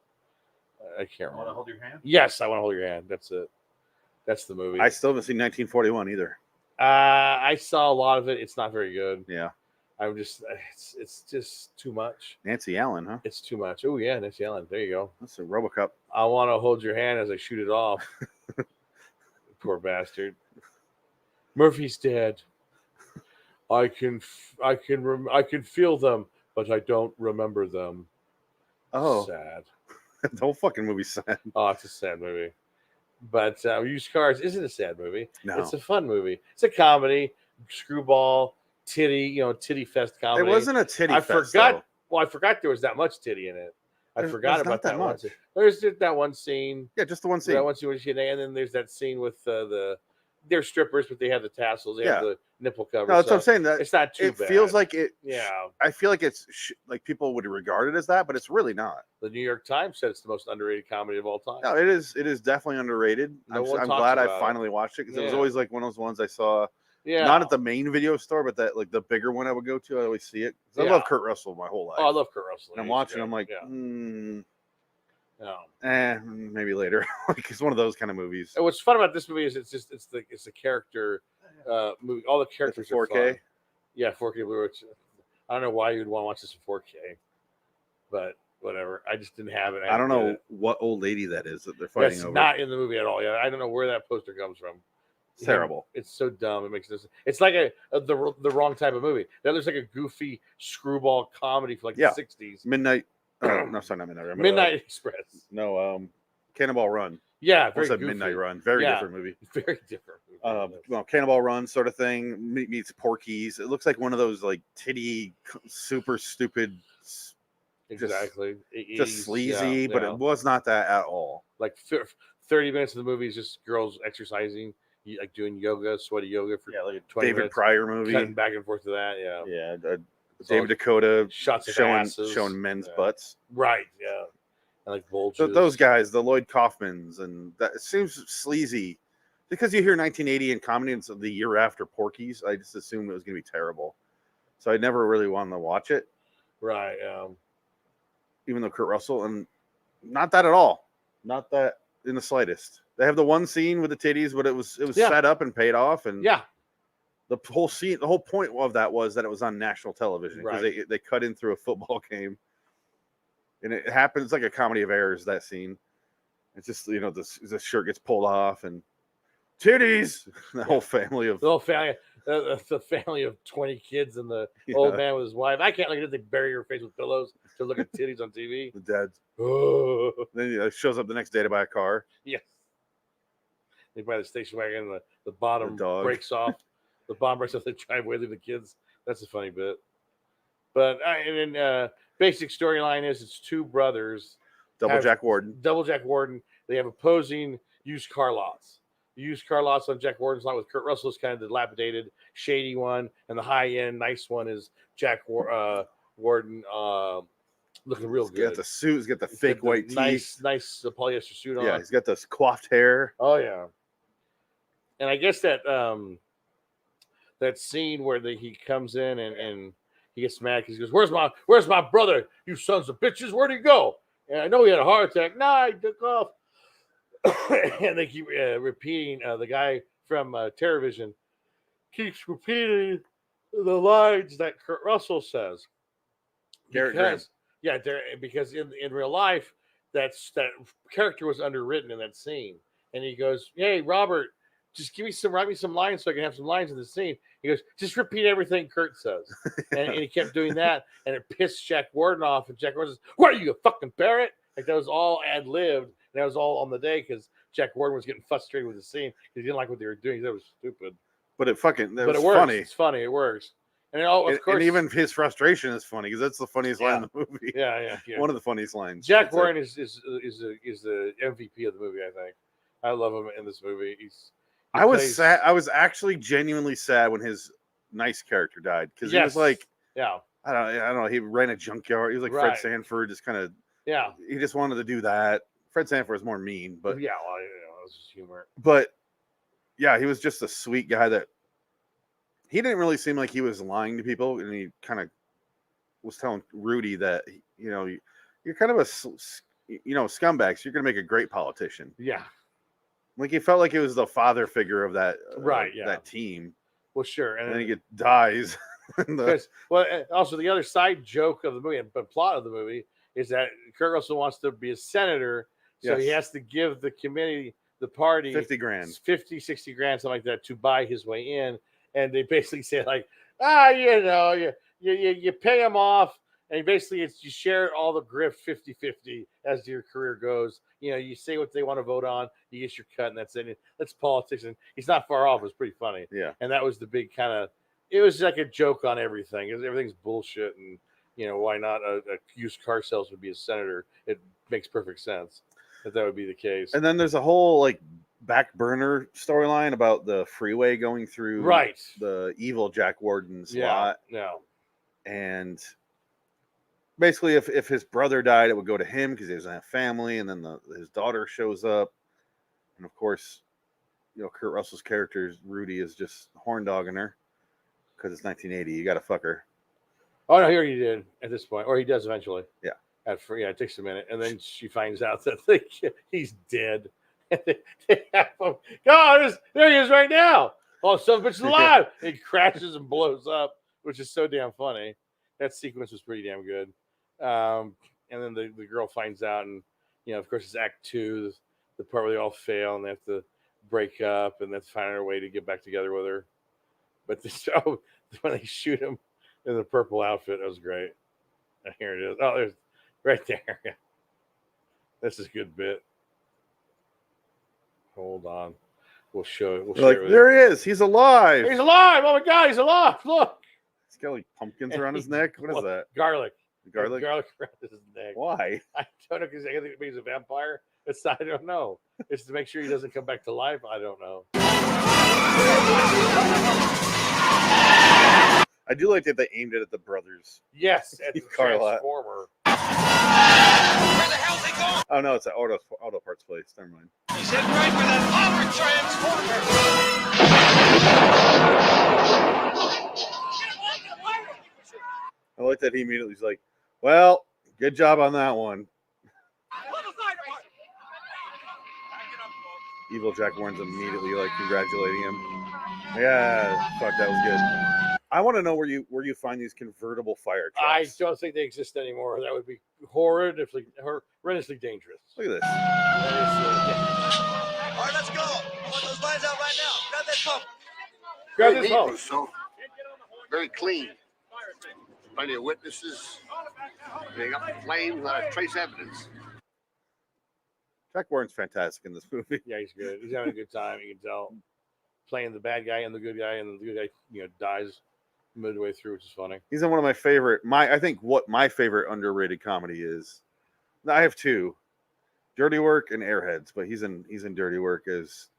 I can't remember. Hold Your Hand? Yes, I Want to Hold Your Hand. That's it. That's the movie. I still haven't seen 1941 either. I saw a lot of it. It's not very good. Yeah. I'm just, it's just too much. Nancy Allen, huh? It's too much. Oh yeah, Nancy Allen. There you go. That's a RoboCop. I want to hold your hand as I shoot it off. Poor bastard. Murphy's dead. I can feel them, but I don't remember them. Oh, Sad. the whole fucking movie's sad. Oh, it's a sad movie. But Used Cars isn't a sad movie. No. It's a fun movie. It's a comedy, screwball, titty fest comedy. It wasn't a titty I fest, forgot. though. Well, I forgot there was that much titty in it. I forgot There's not about that one. much. Scene. There's just that one scene. Yeah, just the one scene. That one scene where she, and then there's that scene with they're strippers, but they have the tassels. They have the nipple cover. No, that's what I'm saying. That it's not too it bad. feels like it. Yeah. I feel like it's like people would regard it as that, but it's really not. The New York Times said it's the most underrated comedy of all time. No, it is. It is definitely underrated. No one I'm talks glad I about it. finally watched it because it was Yeah. always like one of those ones I saw. Yeah. Not at the main video store, but that like the bigger one I would go to. I always see it. 'Cause I Yeah. love Kurt Russell my whole life. Oh, I love Kurt Russell. And I'm He's watching. great. I'm like, yeah. maybe later. Like it's one of those kind of movies. And what's fun about this movie is it's a character movie. All the characters It's a 4K? are fun. Yeah, 4K Blu. Which I don't know why you'd want to watch this in 4K, but whatever. I just didn't have it. I don't didn't know get it. what old lady that is that they're fighting That's over. not in the movie at all. Yeah, I don't know where that poster comes from. It's terrible. It's so dumb. It makes this. It's like the wrong type of movie. That looks like a goofy screwball comedy for like Yeah. the 60s. Midnight. No, sorry, not Midnight Run. Midnight Express. No, Cannonball Run. Yeah, I very said goofy. Midnight Run. Very Yeah. different movie. Very different. Movie. Well, Cannonball Run sort of thing meets Porky's. It looks like one of those like titty, super stupid, Exactly. just sleazy, but it was not that at all. Like 30 minutes of the movie is just girls exercising, like doing yoga, sweaty yoga for like 20 David minutes. Pryor movie. Cutting back and forth to that. Yeah. Yeah. It's David all Dakota shots of showing asses. men's Yeah. butts. Right. Yeah. And like bulges. So those guys, the Lloyd Kaufmans, and that it seems sleazy because you hear 1980 in comedy and so the year after Porky's. I just assumed it was going to be terrible, so I never really wanted to watch it. Right. Even though Kurt Russell, and not that at all, not that in the slightest. They have the one scene with the titties, but it was Yeah. set up and paid off, and Yeah. the whole scene, the whole point of that was that it was on national television because Right. they cut in through a football game, and it happens like a comedy of errors that scene, It's just the shirt gets pulled off and titties. The whole family of the whole family, the family of 20 kids and the old man with his wife. I can't look at it. They bury her face with pillows to look at titties on TV. the dads. Oh. Then he shows up the next day to buy a car. Yes. They buy the station wagon and the bottom breaks off. The bottom breaks off the driveway, leave the kids. That's a funny bit. But basic storyline is it's two brothers. Double Jack Warden. They have opposing used car lots. The used car lots on Jack Warden's lot with Kurt Russell is kind of the dilapidated, shady one, and the high-end, nice one is Jack Warden looking real good. He's got the suit. He's got the fake white teeth. Nice polyester suit on. Yeah, he's got this coiffed hair. Oh, yeah. And I guess that that scene where he comes in and he gets mad because he goes, Where's my brother? You sons of bitches, where'd he go? And I know he had a heart attack. Nah, he took off. And they keep repeating, the guy from TerrorVision keeps repeating the lines that Kurt Russell says. Because in real life, that character was underwritten in that scene. And he goes, hey, Robert, just write me some lines so I can have some lines in the scene. He goes, just repeat everything Kurt says. and he kept doing that, and it pissed Jack Warden off. And Jack Warden says, what are you, a fucking parrot? Like, that was all ad-libbed, and that was all on the day because Jack Warden was getting frustrated with the scene because he didn't like what they were doing. That was stupid. But it works. Funny. It's funny. It works. And of course, and even his frustration is funny because that's the funniest line in the movie. Yeah. One of the funniest lines. Jack Warden is the MVP of the movie. I think I love him in this movie. I was sad. I was actually genuinely sad when his nice character died because he was like, I don't know. He ran a junkyard. He was like Fred Sanford, just kind of, he just wanted to do that. Fred Sanford was more mean, but it was just humor. But yeah, he was just a sweet guy that he didn't really seem like he was lying to people, and he kind of was telling Rudy that you're kind of a scumbag, so you're gonna make a great politician. Yeah. Like he felt like it was the father figure of that that team. Well, sure, and then he dies. Also the other side joke of the movie and plot of the movie is that Kurt Russell wants to be a senator, so he has to give the committee, the party, 50 grand, 50, 60 grand, something like that, to buy his way in. And they basically say like, you pay him off. And basically, you share all the grift 50-50 as your career goes. You say what they want to vote on, you get your cut, and that's it. That's politics. And he's not far off. It was pretty funny. Yeah. And that was the big kind of, it was like a joke on everything. Everything's bullshit. And, why not a used car salesman would be a senator? It makes perfect sense that would be the case. And then there's a whole, like, back burner storyline about the freeway going through the evil Jack Warden's lot. Yeah. And basically, if his brother died, it would go to him because he doesn't have family, and then his daughter shows up, and of course, Kurt Russell's character Rudy is just horn dogging her because it's 1980. You got to fuck her. Oh no, he already did at this point, or he does eventually. Yeah. It takes a minute, and then she finds out that he's dead. They have him. God, there he is right now. Oh, son of a bitch is alive! He crashes and blows up, which is so damn funny. That sequence was pretty damn good. And then the girl finds out, and of course, it's Act 2, the part where they all fail and they have to break up, and that's finding her way to get back together with her. But when they shoot him in the purple outfit, that was great. Here it is. Oh, there's right there. This is a good bit. Hold on, we'll show it. There he is. He's alive. He's alive. Oh my God, he's alive. Look. He's got like pumpkins around his neck. What is that? Garlic. Garlic around his neck. Why? I don't know, because I think he's a vampire. I don't know. It's to make sure he doesn't come back to life. I don't know. I do like that they aimed it at the brothers. Yes, at the Transformer. Where the hell's he going? Oh no, it's an auto parts place. Never mind. He's heading right for that armored transformer. I like that he immediately was like, well, good job on that one. Evil Jack Warren's immediately like congratulating him. Yeah, fuck, that was good. I want to know where you find these convertible fire I trucks. don't think they exist anymore. That would be horrendously dangerous. Look at this. All right, let's go. I want those lines out right now. Grab that pump. Grab Very this neat, hole. Rousseau. Very clean. Plenty of witnesses. They got flames, not a trace evidence. Jack Warren's fantastic in this movie. Yeah, he's good. He's having a good time. You can tell. Playing the bad guy and the good guy, and the good guy, dies midway through, which is funny. He's in one of my favorite. I think what my favorite underrated comedy is. I have two, Dirty Work and Airheads, but he's in Dirty Work as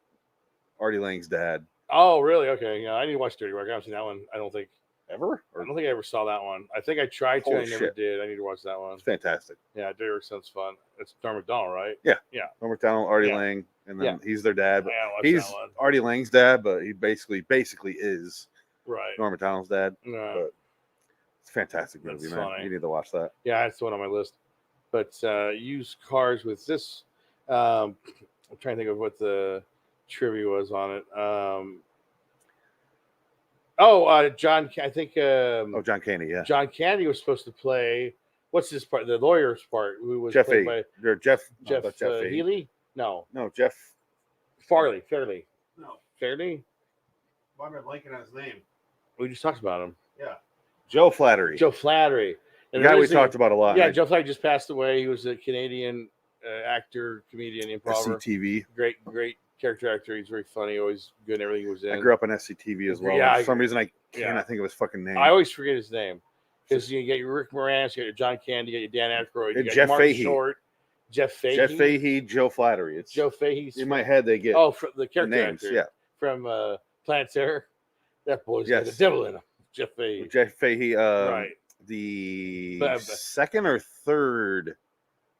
Artie Lang's dad. Oh, really? Okay. Yeah, I need to watch Dirty Work. I haven't seen that one. I don't think I don't think I ever saw that one. I think I tried to. Holy I never shit. did. I need to watch that one. It's fantastic. Yeah, Dirty Work sounds fun. It's Norm Macdonald, right? Norm Macdonald, Artie Yeah. Lang, and then Yeah. he's their dad. But Yeah, watch he's that one. Artie Lang's dad, but he basically is Right. Norm Macdonald's dad. No. It's a fantastic That's movie, man. funny. You need to watch that. Yeah, that's the one on my list. But used cars with this. I'm trying to think of what the trivia was on it. John. I think. John Candy, yeah. John Candy was supposed to play. What's his part? The lawyer's part. Who was Jeff played Fahey. by Or Jeff Fahey. Healy? No, Jeff. Fairley. No. Fairley. Why am I blanking on his name? We just talked about him. Joe Flattery. Joe Flattery. the guy we talked about a lot. Yeah, Joe Flattery just passed away. He was a Canadian actor, comedian, improver. SCTV. Great character actor. He's very funny. Always good in everything he was in. I grew up on SCTV as well. Yeah, For some reason, I can't yeah. think of his fucking name. I always forget his name because you get your Rick Moranis, you got your John Candy, you got your Dan Aykroyd, you got Jeff Martin Fahey. Short, Jeff Fahey. Jeff Fahey, Joe Flattery. It's Joe Fahey's in my head. They get for the character names. actor Yeah, from Planet Terror. That boy's got the Yes. devil in him. Jeff Fahey. Jeff Fahey. Right. The But- second or third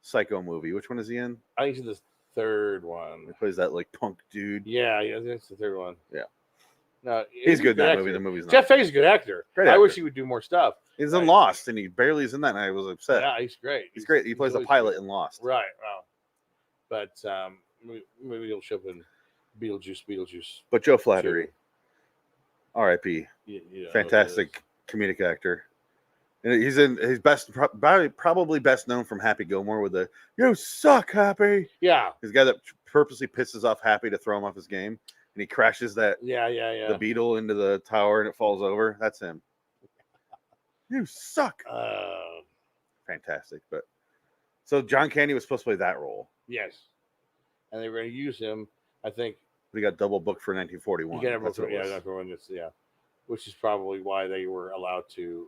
Psycho movie. Which one is he in? I think he's in the third one. He plays that like punk dude. Yeah, that's the third one. Yeah. No, He's good in that actor. movie. The movie's not. Jeff Fahey's a good actor. Great I actor. wish he would do more stuff. He's in Lost, and he barely is in that, and I was upset. Yeah, he's great. He's great. He plays the always pilot good. in Lost. Right. Wow. But maybe he'll show up in Beetlejuice. But Joe Flattery, R.I.P. You know, Fantastic comedic actor. And he's probably best known from Happy Gilmore with the "You suck, Happy." Yeah. He's the guy that purposely pisses off Happy to throw him off his game, and he crashes the Yeah. beetle into the tower and it falls over. That's him. You suck. Fantastic. But so John Candy was supposed to play that role. Yes. And they were going to use him. I think We got double booked for 1941. you get That's what it was. that's one. Which is probably why they were allowed to,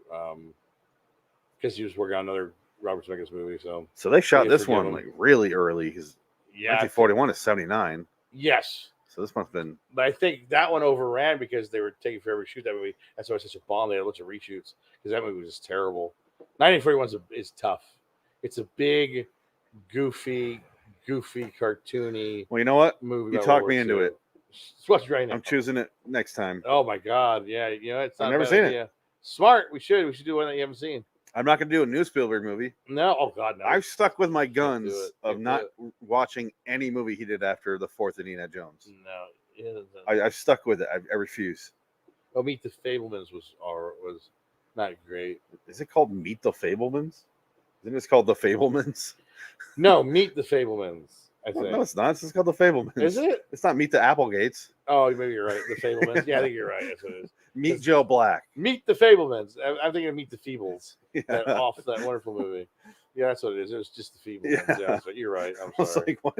because he was working on another Robert Zemeckis movie. So they shot Yeah, this forgive one him. like really early. Because yeah, 1941 is 79. yes. So this must have been. But I think that one overran because they were taking forever to shoot that movie. That's why it's such a bomb. They had a bunch of reshoots because that movie was just terrible. 1941 is tough. It's a big, goofy, cartoony Well, you know what? movie. You about talked World me War into II. it. Let's watch it right now. I'm choosing it next time. Oh my god, yeah. It's not I've a never bad seen it. idea. Smart. We should do one that you haven't seen. I'm not going to do a new Spielberg movie. No. Oh god, no. I've stuck with my do guns it. of Can't not do watching any movie he did after the fourth Indiana Jones. No. Yeah, I've stuck with it. I refuse. Oh, Meet the Fablemans was not great. Is it called Meet the Fablemans? Isn't it called The Fablemans? No, Meet the Fablemans. I think. No, it's not. It's just called The Fablemans. Is it? It's not Meet the Applegates. Oh, maybe you're right. The Fablemans. Yeah, I think you're right. That's what it is. Meet Joe Black. Meet the Fablemans. I'm thinking of Meet the Feebles. Yeah. That wonderful movie. Yeah, that's what it is. It was just the Feebles. Yeah. Yeah, that's right. You're right. I'm I was sorry. like, what?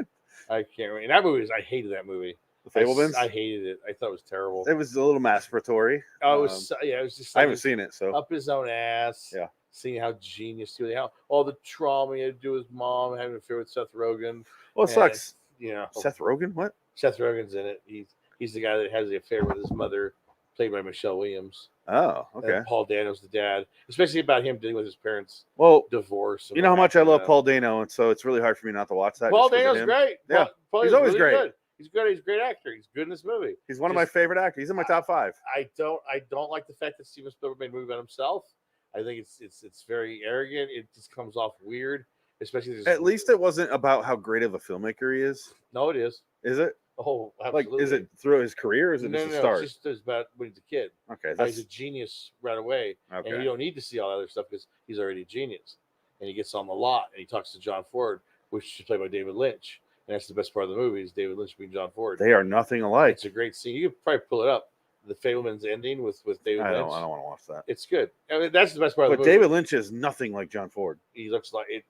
I can't remember. And that movie I hated that movie. The Fablemans? I hated it. I thought it was terrible. It was a little masturbatory. Oh, it was it was just I haven't seen it, so. up his own ass. Yeah. Seeing how genius he was, how all the trauma he had to do with his mom, having an affair with Seth Rogen. Well, it And, sucks. You know, Seth Rogen? What? Seth Rogen's in it. He's the guy that has the affair with his mother, played by Michelle Williams. Oh, okay. And Paul Dano's the dad, especially about him dealing with his parents' Well, divorce. and you know how what much I happened to love them. Paul Dano, and so it's really hard for me not to watch that. Paul just 'cause of Dano's him. great. Yeah. Paul He's is always really great. Good. He's good. He's a great actor. He's good in this movie. He's one of my favorite actors. He's in my top 5. I don't like the fact that Steven Spielberg made a movie about himself. I think it's very arrogant. It just comes off weird, especially At least it wasn't about how great of a filmmaker he is. No, it is. Is it? Oh, Like, absolutely. is it through his career? Or is it just a start? It's just about when he's a kid. Okay, How he's a genius right away, and okay. you don't need to see all that other stuff because he's already a genius. And he gets on the lot, and he talks to John Ford, which is played by David Lynch, and that's the best part of the movie is David Lynch being John Ford. They are nothing alike. It's a great scene. You could probably pull it up. The Fableman's ending with David Lynch. I don't want to watch that. It's good. I mean, that's the best part of the But movie. David Lynch is nothing like John Ford. He looks like it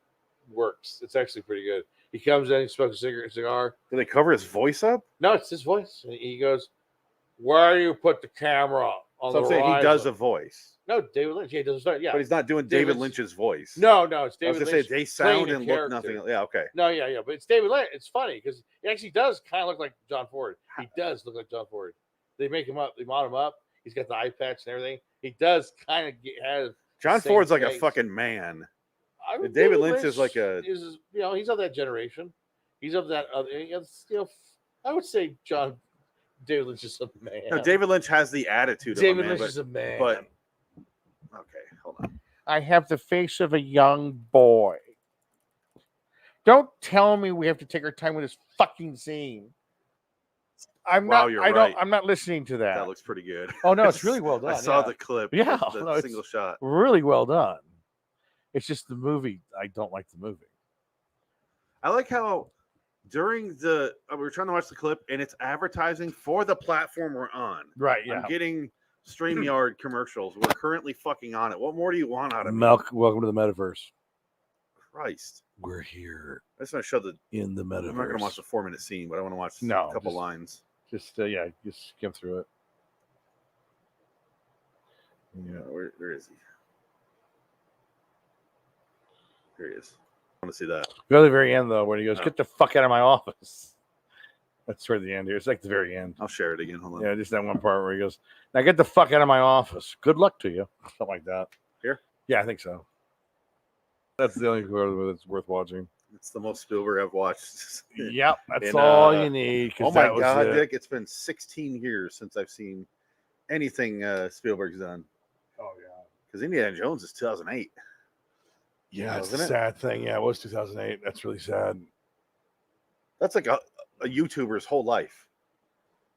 works. It's actually pretty good. He comes in, he smokes a cigar. Do they cover his voice up? No, it's his voice. And he goes, "Where do you put the camera on So the I'm saying he horizon?" does a voice. No, David Lynch. Yeah, he does start. Yeah, But he's not doing David David Lynch- Lynch's voice. no, it's I was David gonna Lynch. say they playing sound a and look character. nothing. Yeah, okay. No, yeah, but it's David Lynch. It's funny because he actually does kind of look like John Ford. He does look like John Ford. They make him up. They mod him up. He's got the eye patch and everything. He does kind of have. John same Ford's like a face. fucking man. I mean, David Lynch is like a- is he's of that generation. He's of that other. I would say David Lynch is a man. No, David Lynch has the attitude David of a man. Lynch But, is a man. but okay, hold on. I have the face of a young boy. Don't tell me we have to take our time with this fucking scene. I'm Wow, not. you're I don't. right. I'm not listening to that. That looks pretty good. Oh no, it's really well done. I saw yeah. the clip. Yeah, the no, it's- single shot. really well done. It's just the movie. I don't like the movie. I like how during the we were trying to watch the clip and it's advertising for the platform we're on. Right. I'm getting StreamYard commercials. We're currently fucking on it. What more do you want out of me? Welcome to the metaverse. Christ. We're here I just want to show the. in the metaverse. I'm not going to watch the 4-minute scene, but I want to watch No, a couple just- lines. Just just skim through it. Yeah, where is he? There he is. I want to see that. Go to the very end though, when he goes, Oh. "Get the fuck out of my office." That's toward the end here. It's like the very end. I'll share it again. Hold on. Yeah, just that one part where he goes, "Now get the fuck out of my office." Good luck to you. Something like that. Here? Yeah, I think so. That's the only part that's worth watching. It's the most Spielberg I've watched. Yep, that's And, all you need. 'Cause Oh my that was God, it. Dick! It's been 16 years since I've seen anything Spielberg's done. Oh yeah. Because Indiana Jones is 2008. Yeah, it's a Wasn't it? sad thing. Yeah, it was 2008. That's really sad. That's like a YouTuber's whole life.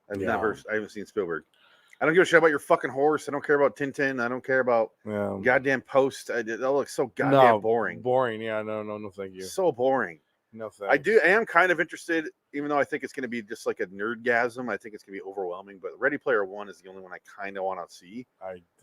I haven't seen Spielberg. I don't give a shit about your fucking horse. I don't care about Tintin. I don't care about Yeah. goddamn Post. That looks so goddamn boring. Boring. Yeah, no, thank you. So boring. No thanks. I am kind of interested, even though I think it's going to be just like a nerdgasm. I think it's going to be overwhelming. But Ready Player One is the only one I kind of want to see.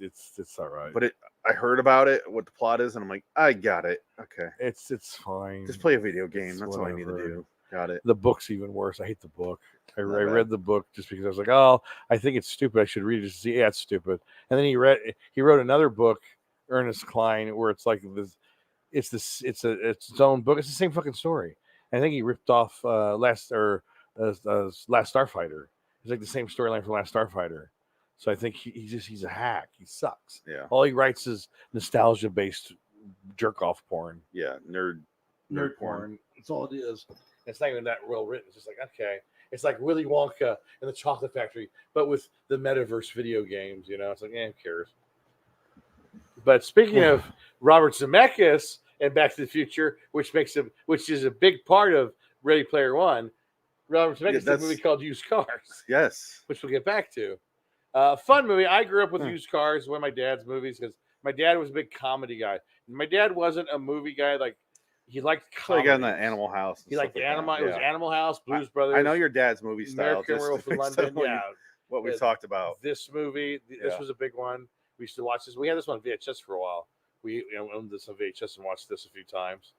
It's all right. But I heard about it, what the plot is, and I'm like, I got it. Okay, it's fine. just play a video game. It's That's all I need to whatever. do. Got it. The book's even worse. I hate the book. I Not bad. read the book just because I was like, oh, I think it's stupid. I should read it just to see. Yeah, it's stupid. And then he wrote another book, Ernest Cline, where it's like this. It's its own book. It's the same fucking story. I think he ripped off Last Starfighter. It's like the same storyline for Last Starfighter. So I think he's a hack. He sucks. Yeah. All he writes is nostalgia based jerk off porn. Yeah. Nerd porn. That's all it is. It's not even that well written. It's just like, okay. It's like Willy Wonka and the Chocolate Factory, but with the metaverse video games, It's like, who cares? But speaking of Robert Zemeckis and Back to the Future, which is a big part of Ready Player One, Robert Zemeckis did a movie called Used Cars, Yes. which we'll get back to. Fun movie. I grew up with Used Cars, one of my dad's movies, because my dad was a big comedy guy. My dad wasn't a movie guy. Like, he liked Like comedy. on the Animal House. He liked Animal. It was Animal House, Blues Brothers. I know your dad's movie style. American just Werewolf in based London. on Yeah, what we Yeah. talked about. this movie. This Yeah. was a big one. We used to watch this. We had this on VHS for a while. We owned this on VHS and watched this a few times.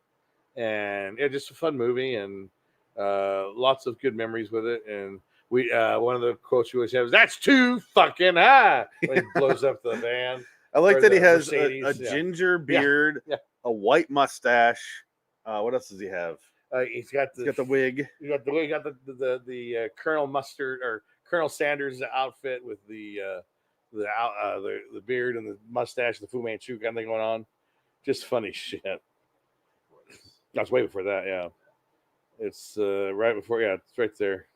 And yeah, just a fun movie and lots of good memories with it. And we one of the quotes we always have is "That's too fucking high" when he blows up the van. I like Or that he the has a Mercedes, yeah. ginger beard, Yeah. a white mustache. What else does he have? He's got He's got the wig. You got the Colonel Mustard or Colonel Sanders outfit with the beard and the mustache, the Fu Manchu kind of thing going on. Just funny shit. That's way before that, yeah. It's right before, yeah, it's right there.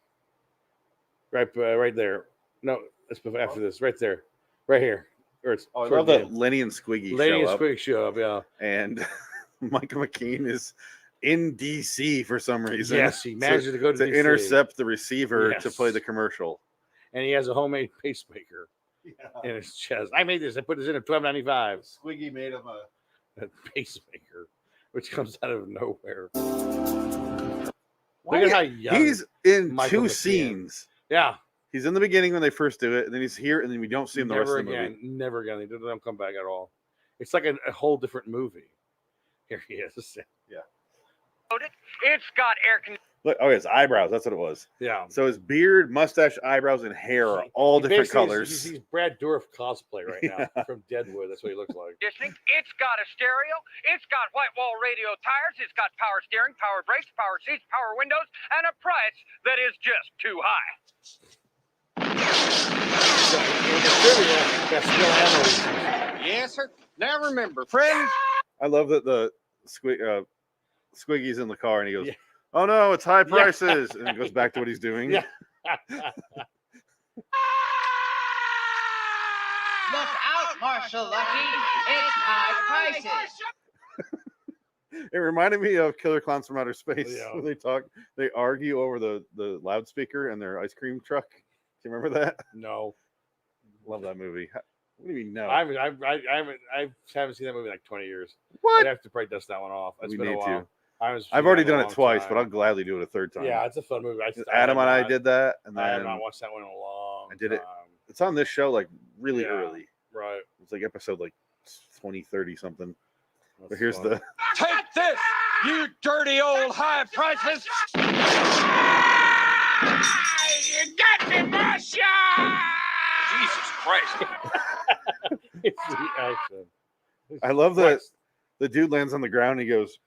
Right there. No, it's after this, right there, right here. Or it's I toward love the that end. Lenny and Squiggy Lady show and up, Squig show up, yeah. and Michael McKean is in DC for some reason. Yes, he manages to go to DC. intercept the receiver to play Yes. the commercial. And he has a homemade pacemaker in his chest. I made this. I put this in at $12.95. Squiggy made him A pacemaker, which comes out of nowhere. Why- Look at how young He's in Michael 2 McKean. scenes. Yeah. He's in the beginning when they first do it, and then he's here, and then we don't see him the rest Never of the again. movie. Never again. They don't come back at all. It's like a whole different movie. Here he is. It's got air conditioning. Look, oh, his eyebrows. That's what it was. Yeah. So his beard, mustache, eyebrows, and hair are all different Basically, colors. He's Brad Dourif cosplay right now from Deadwood. That's what he looks like. It's got a stereo. It's got white wall radio tires. It's got power steering, power brakes, power seats, power windows, and a price that is just too high. So, in the trivia, that's still Emily. Yes, sir. Now remember, friends. I love that the Squiggy's in the car, and he goes, Yeah. "Oh no, it's high Yeah. prices," and he goes back to what he's doing. Yeah. Look out, Marshall Lucky. It's high prices. It reminded me of Killer Clowns from Outer Space. Yeah. Where they argue over the loudspeaker and their ice cream truck. Do you remember that? No. Love that movie. What do you mean no? I haven't seen that movie in like 20 years. What? I'd have to probably dust that one off. It's We been a need while. to. I've already done it twice, but I'll gladly do it a third time. Yeah, it's a fun movie. Adam and I did that, and I have then not watched that one in a long I did it time. it's on this show like really Yeah. early. Right. It's like episode like 20, 30 something. That's But here's fun. the Take this, you dirty old high prices. You got me, Marcia! Jesus Christ. It's the action. I love that What's- the dude lands on the ground and he goes,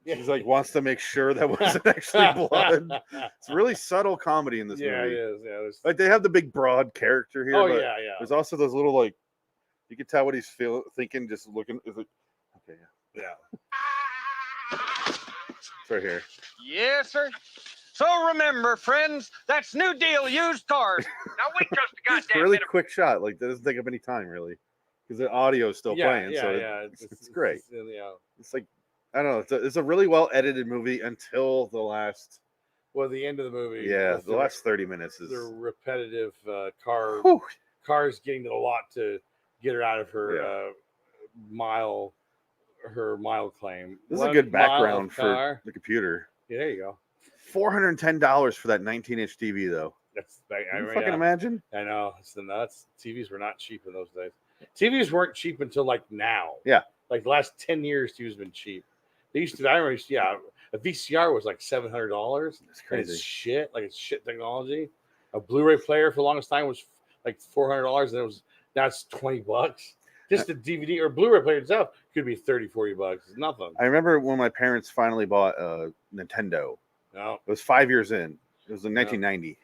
Yeah. he's like wants to make sure that wasn't actually blood. It's really subtle comedy in this Yeah, it movie. is. Yeah, Like they have the big broad character here, oh but yeah, yeah, there's also those little like you can tell what he's thinking just looking. Is it okay? Yeah, yeah. it's right here. Yes, sir. So remember, friends, that's New Deal used cars. Now wait just a It's a goddamn really minute. quick shot. Like that doesn't take up any time really, because the audio is still Yeah, playing. yeah, so yeah. it's great. Yeah. It's like I don't know. It's a really well edited movie until the last. Well, the end of the movie. Yeah, with the last 30 minutes is. the repetitive Whew. cars getting to the lot to get her out of her Yeah. mile claim. This is a 1 good mile background of for car. the computer. Yeah, there you go. $410 for that 19-inch TV though. That's Can you I, fucking yeah, imagine? I know it's the nuts. TVs were not cheap in those days. TVs weren't cheap until like now. Yeah. Like the last 10 years, TVs have been cheap. They used to. I remember. Yeah, a VCR was like $700. It's And crazy. it's shit. Like it's shit technology. A Blu-ray player for the longest time was like $400, and now it's $20. Just the DVD or Blu-ray player itself could be $30-$40. It's nothing. I remember when my parents finally bought a Nintendo. No. It was 5 years in. It was in 1990,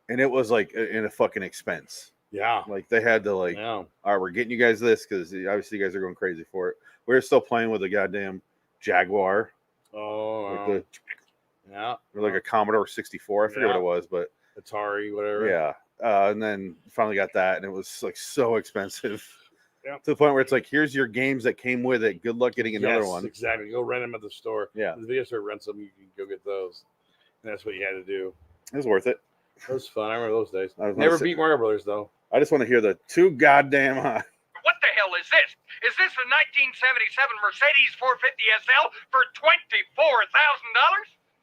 and it was like in a fucking expense. Yeah. Like they had to like, Yeah. all right, we're getting you guys this because obviously you guys are going crazy for it. We were still playing with a goddamn Jaguar, Oh. like wow. the Yeah. or like a Commodore 64. I forget what Yeah. it was, but Atari, whatever. yeah. And then finally got that, and it was like so expensive. Yeah. To the point where it's like, here's your games that came with it. Good luck getting another Yes, one. Exactly. Go rent them at the store. Yeah, The video store rents them. You can go get those. And that's what you had to do. it was worth it. That was fun. I remember those days. I was Never gonna say- beat Mario Brothers though. I just want to hear the too goddamn high. What the hell is this? Is this a 1977 Mercedes 450 SL for $24,000?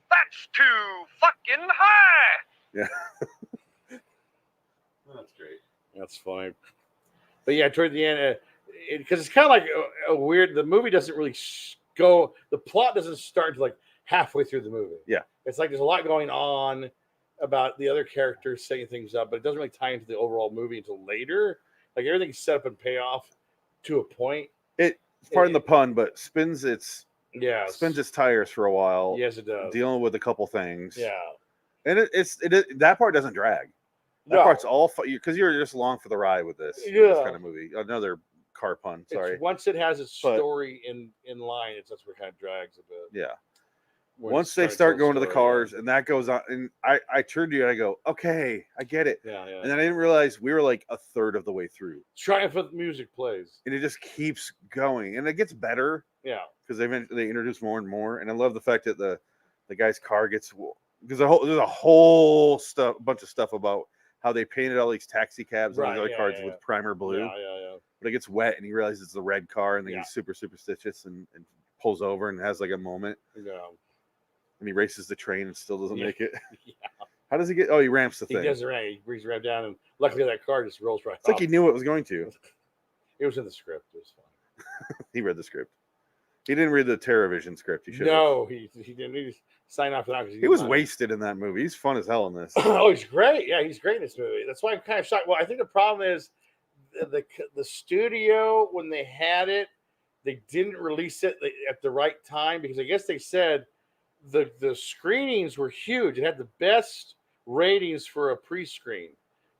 That's too fucking high. That's great. That's funny. But yeah, toward the end, because it's kind of like a weird. The movie doesn't really go. The plot doesn't start until like halfway through the movie. Yeah. It's like there's a lot going on about the other characters setting things up, but it doesn't really tie into the overall movie until later. Like everything's set up and pay off to a point. Pardon the pun, but spins its tires for a while, Yes, it does. dealing with a couple things. Yeah. And it that part doesn't drag. That No. part's all because you're just along for the ride with this Yeah. kind of movie. Another car pun. Sorry. Once it has its But- story in line, that's where it kind of drags a bit. Yeah. When Once it's they trying to start tell a going to the story, cars and that goes on, and I turned to you and I go, okay, I get it. Yeah, yeah. And then I didn't realize we were like a third of the way through, Triumph of Music plays. and it just keeps going, and it gets better. Yeah. because they introduce more and more, and I love the fact that the guy's car gets, because there's a whole bunch of stuff about how they painted all these taxi cabs and all these other cars with primer blue. Yeah. But it gets wet, and he realizes it's the red car, and then he's super superstitious and pulls over and has like a moment. Yeah. And he races the train and still doesn't make it. Yeah. How does he get? Oh, he ramps the thing. He does it right. He brings right down, and luckily that car just rolls right. It's like he knew it was going to. It was in the script. It was fun. He read the script. He didn't read the TerraVision script. He should. No, he didn't. He just signed off for that. He was wasted in that movie. He's fun as hell in this. Oh, he's great. Yeah, he's great in this movie. That's why I'm kind of shocked. Well, I think the problem is the studio, when they had it, they didn't release it at the right time, because I guess they said the screenings were huge. It had the best ratings for a pre-screen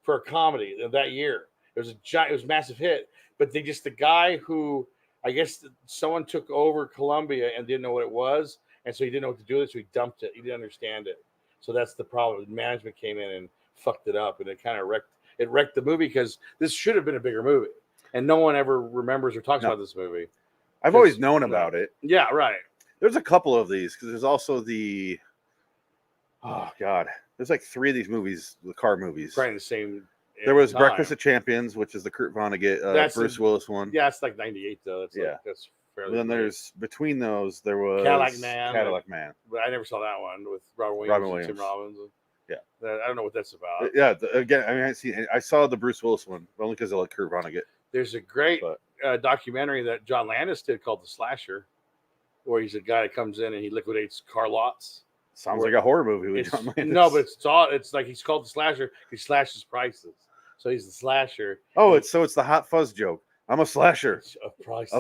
for a comedy of that year. It was a massive hit. But the guy who, I guess someone took over Columbia and didn't know what it was, and so he didn't know what to do with it, so he dumped it. He didn't understand it. So that's the problem. Management came in and fucked it up, and it kind of wrecked the movie, because this should have been a bigger movie, and no one ever remembers or talks about this movie. I've always known about it. Yeah, right. There's a couple of these, because there's also there's like 3 of these movies, the car movies. Right in the same. There was time. Breakfast of Champions, which is the Kurt Vonnegut, Bruce Willis one. Yeah, it's like 98 though. That's fairly. Then there's between those there was Cadillac Man. But I never saw that one with Robin Williams. And Tim Robbins. Yeah, I don't know what that's about. Yeah, again, I mean, I saw the Bruce Willis one only because I like Kurt Vonnegut. There's a great documentary that John Landis did called The Slasher, where he's a guy that comes in and he liquidates car lots. Sounds like a horror movie with John Landis. No, but it's like he's called The Slasher. He slashes prices. So he's the slasher. Oh, it's the Hot Fuzz joke. I'm a slasher of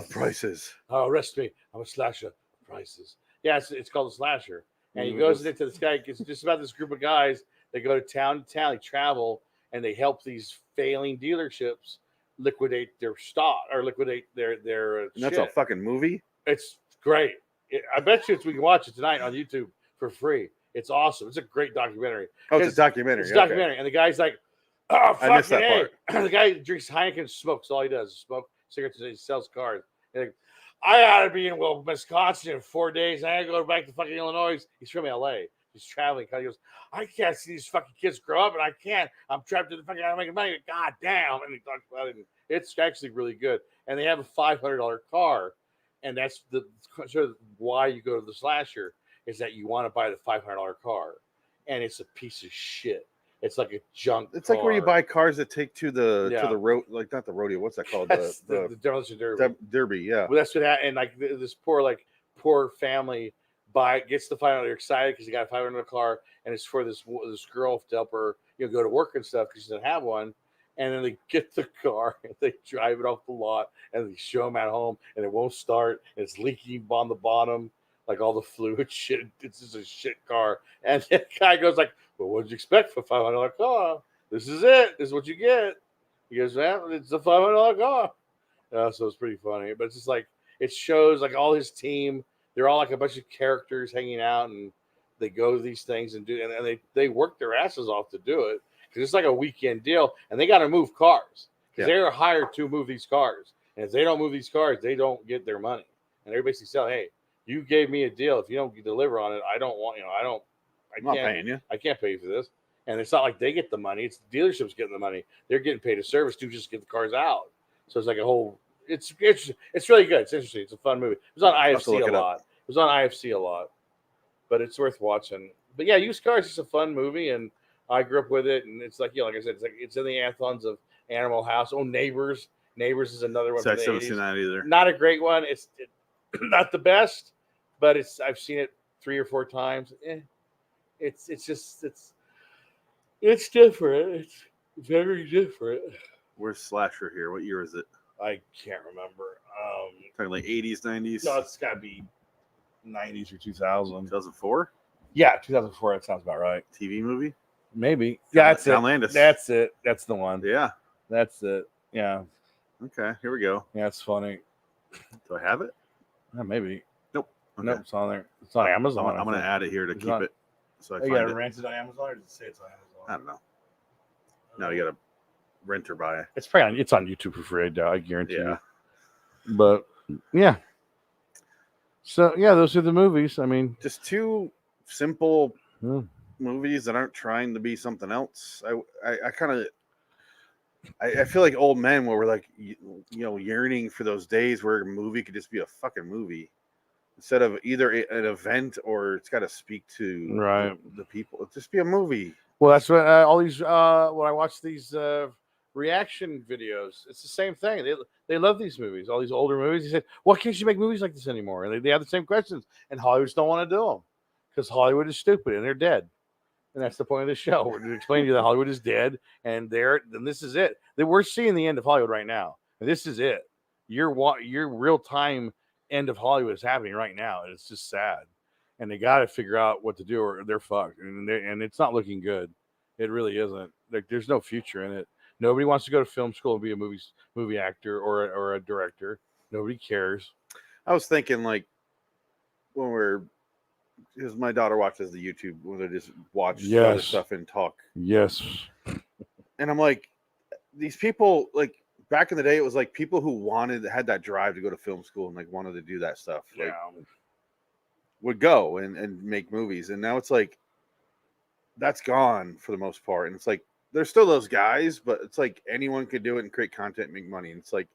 prices. Oh, arrest me. I'm a slasher of prices. Yeah, it's called The Slasher. And he goes into this guy. It's just about this group of guys that go to town to town. They travel and they help these failing dealerships liquidate their stock or liquidate their and that's a fucking movie? It's great. I bet you we can watch it tonight on YouTube for free. It's awesome. It's a great documentary. Oh, it's a documentary. It's a documentary. And the guy's like, oh, I missed that part. The guy drinks Heineken and smokes. All he does is smoke cigarettes and he sells cars. Like, I ought to be in Wisconsin in 4 days. I gotta go back to fucking Illinois. He's from LA. He's traveling. He goes, I can't see these fucking kids grow up, and I can't. I'm trapped in the fucking. I'm making money. God damn! And he talks about it. And it's actually really good. And they have a $500 car, and that's the sort of why you go to the slasher is that you want to buy the $500 car, and it's a piece of shit. It's like a junk. It's car. Like where you buy cars that take to the road, like not the rodeo. What's that called? The demolition derby. Derby, yeah. Well, that's what happened. And like this poor family gets the $500. They're excited because they got a $500 car, and it's for this girl to help her, go to work and stuff because she doesn't have one. And then they get the car and they drive it off the lot and they show them at home, and it won't start. And it's leaking on the bottom, like all the fluid shit. It's just a shit car. And the guy goes like, well, what did you expect for a $500 car? This is it. This is what you get. He goes, well, it's a $500 car. So it's pretty funny. But it's just like, it shows like all his team. They're all like a bunch of characters hanging out, and they go to these things and do, and they work their asses off to do it because it's like a weekend deal, and they got to move cars because they are hired to move these cars. And if they don't move these cars, they don't get their money. And they're basically saying, hey, you gave me a deal. If you don't deliver on it, I don't want, I'm not paying you. I can't pay you for this. And it's not like they get the money. It's the dealerships getting the money. They're getting paid a service to just get the cars out. So it's like a whole, it's really good. It's interesting. It's a fun movie. It was on IFC a lot. It was on IFC a lot, but it's worth watching. But yeah, Used Cars is a fun movie, and I grew up with it. And it's like, like I said, it's in the anthons of Animal House. Oh, Neighbors. Neighbors is another one. I haven't seen that either. Not a great one. It's not the best, but I've seen it 3 or 4 times. It's different. It's very different. Where's Slasher here? What year is it? I can't remember. Talking like 80s, 90s? No, it's got to be 90s or 2000. 2004? Yeah, 2004. That sounds about right. TV movie? Maybe. Yeah, that's John it. Landis. That's it. That's the one. Yeah. That's it. Yeah. Okay, here we go. Yeah, it's funny. Do I have it? Yeah, maybe. Nope. Okay. Nope, it's on there. It's on Amazon. I'm going to add it here to keep it. So I you got to rent it on Amazon, or does it say it's on Amazon? I don't know. No, you got to rent or buy. It's on YouTube for free. I guarantee you. Yeah. But yeah. So yeah, those are the movies. I mean, Just two simple hmm. movies that aren't trying to be something else. I kind of I feel like old men where we're like yearning for those days where a movie could just be a fucking movie instead of either an event or it's got to speak to Right. the people. Just be a movie. Well, that's what all these when I watch these reaction videos, it's the same thing. They love these movies, all these older movies. He said, "Why can't you make movies like this anymore?" And they have the same questions, and Hollywood don't want to do them because Hollywood is stupid and they're dead. And that's the point of the show. We're to explain to you that Hollywood is dead, and then this is it. We're seeing the end of Hollywood right now. And this is it. Your real time end of Hollywood is happening right now, and it's just sad. And they got to figure out what to do, or they're fucked. And it's not looking good. It really isn't. Like there's no future in it. Nobody wants to go to film school and be a movie actor or a director. Nobody cares. I was thinking like when we're because my daughter watches the YouTube where they just watch other Yes. stuff and talk. Yes. And I'm like, these people, like back in the day, it was like people who had that drive to go to film school and like wanted to do that stuff. Like, Yeah. would go and make movies. And now it's like, that's gone for the most part. And it's like, there's still those guys, but it's like anyone could do it and create content and make money. And it's like,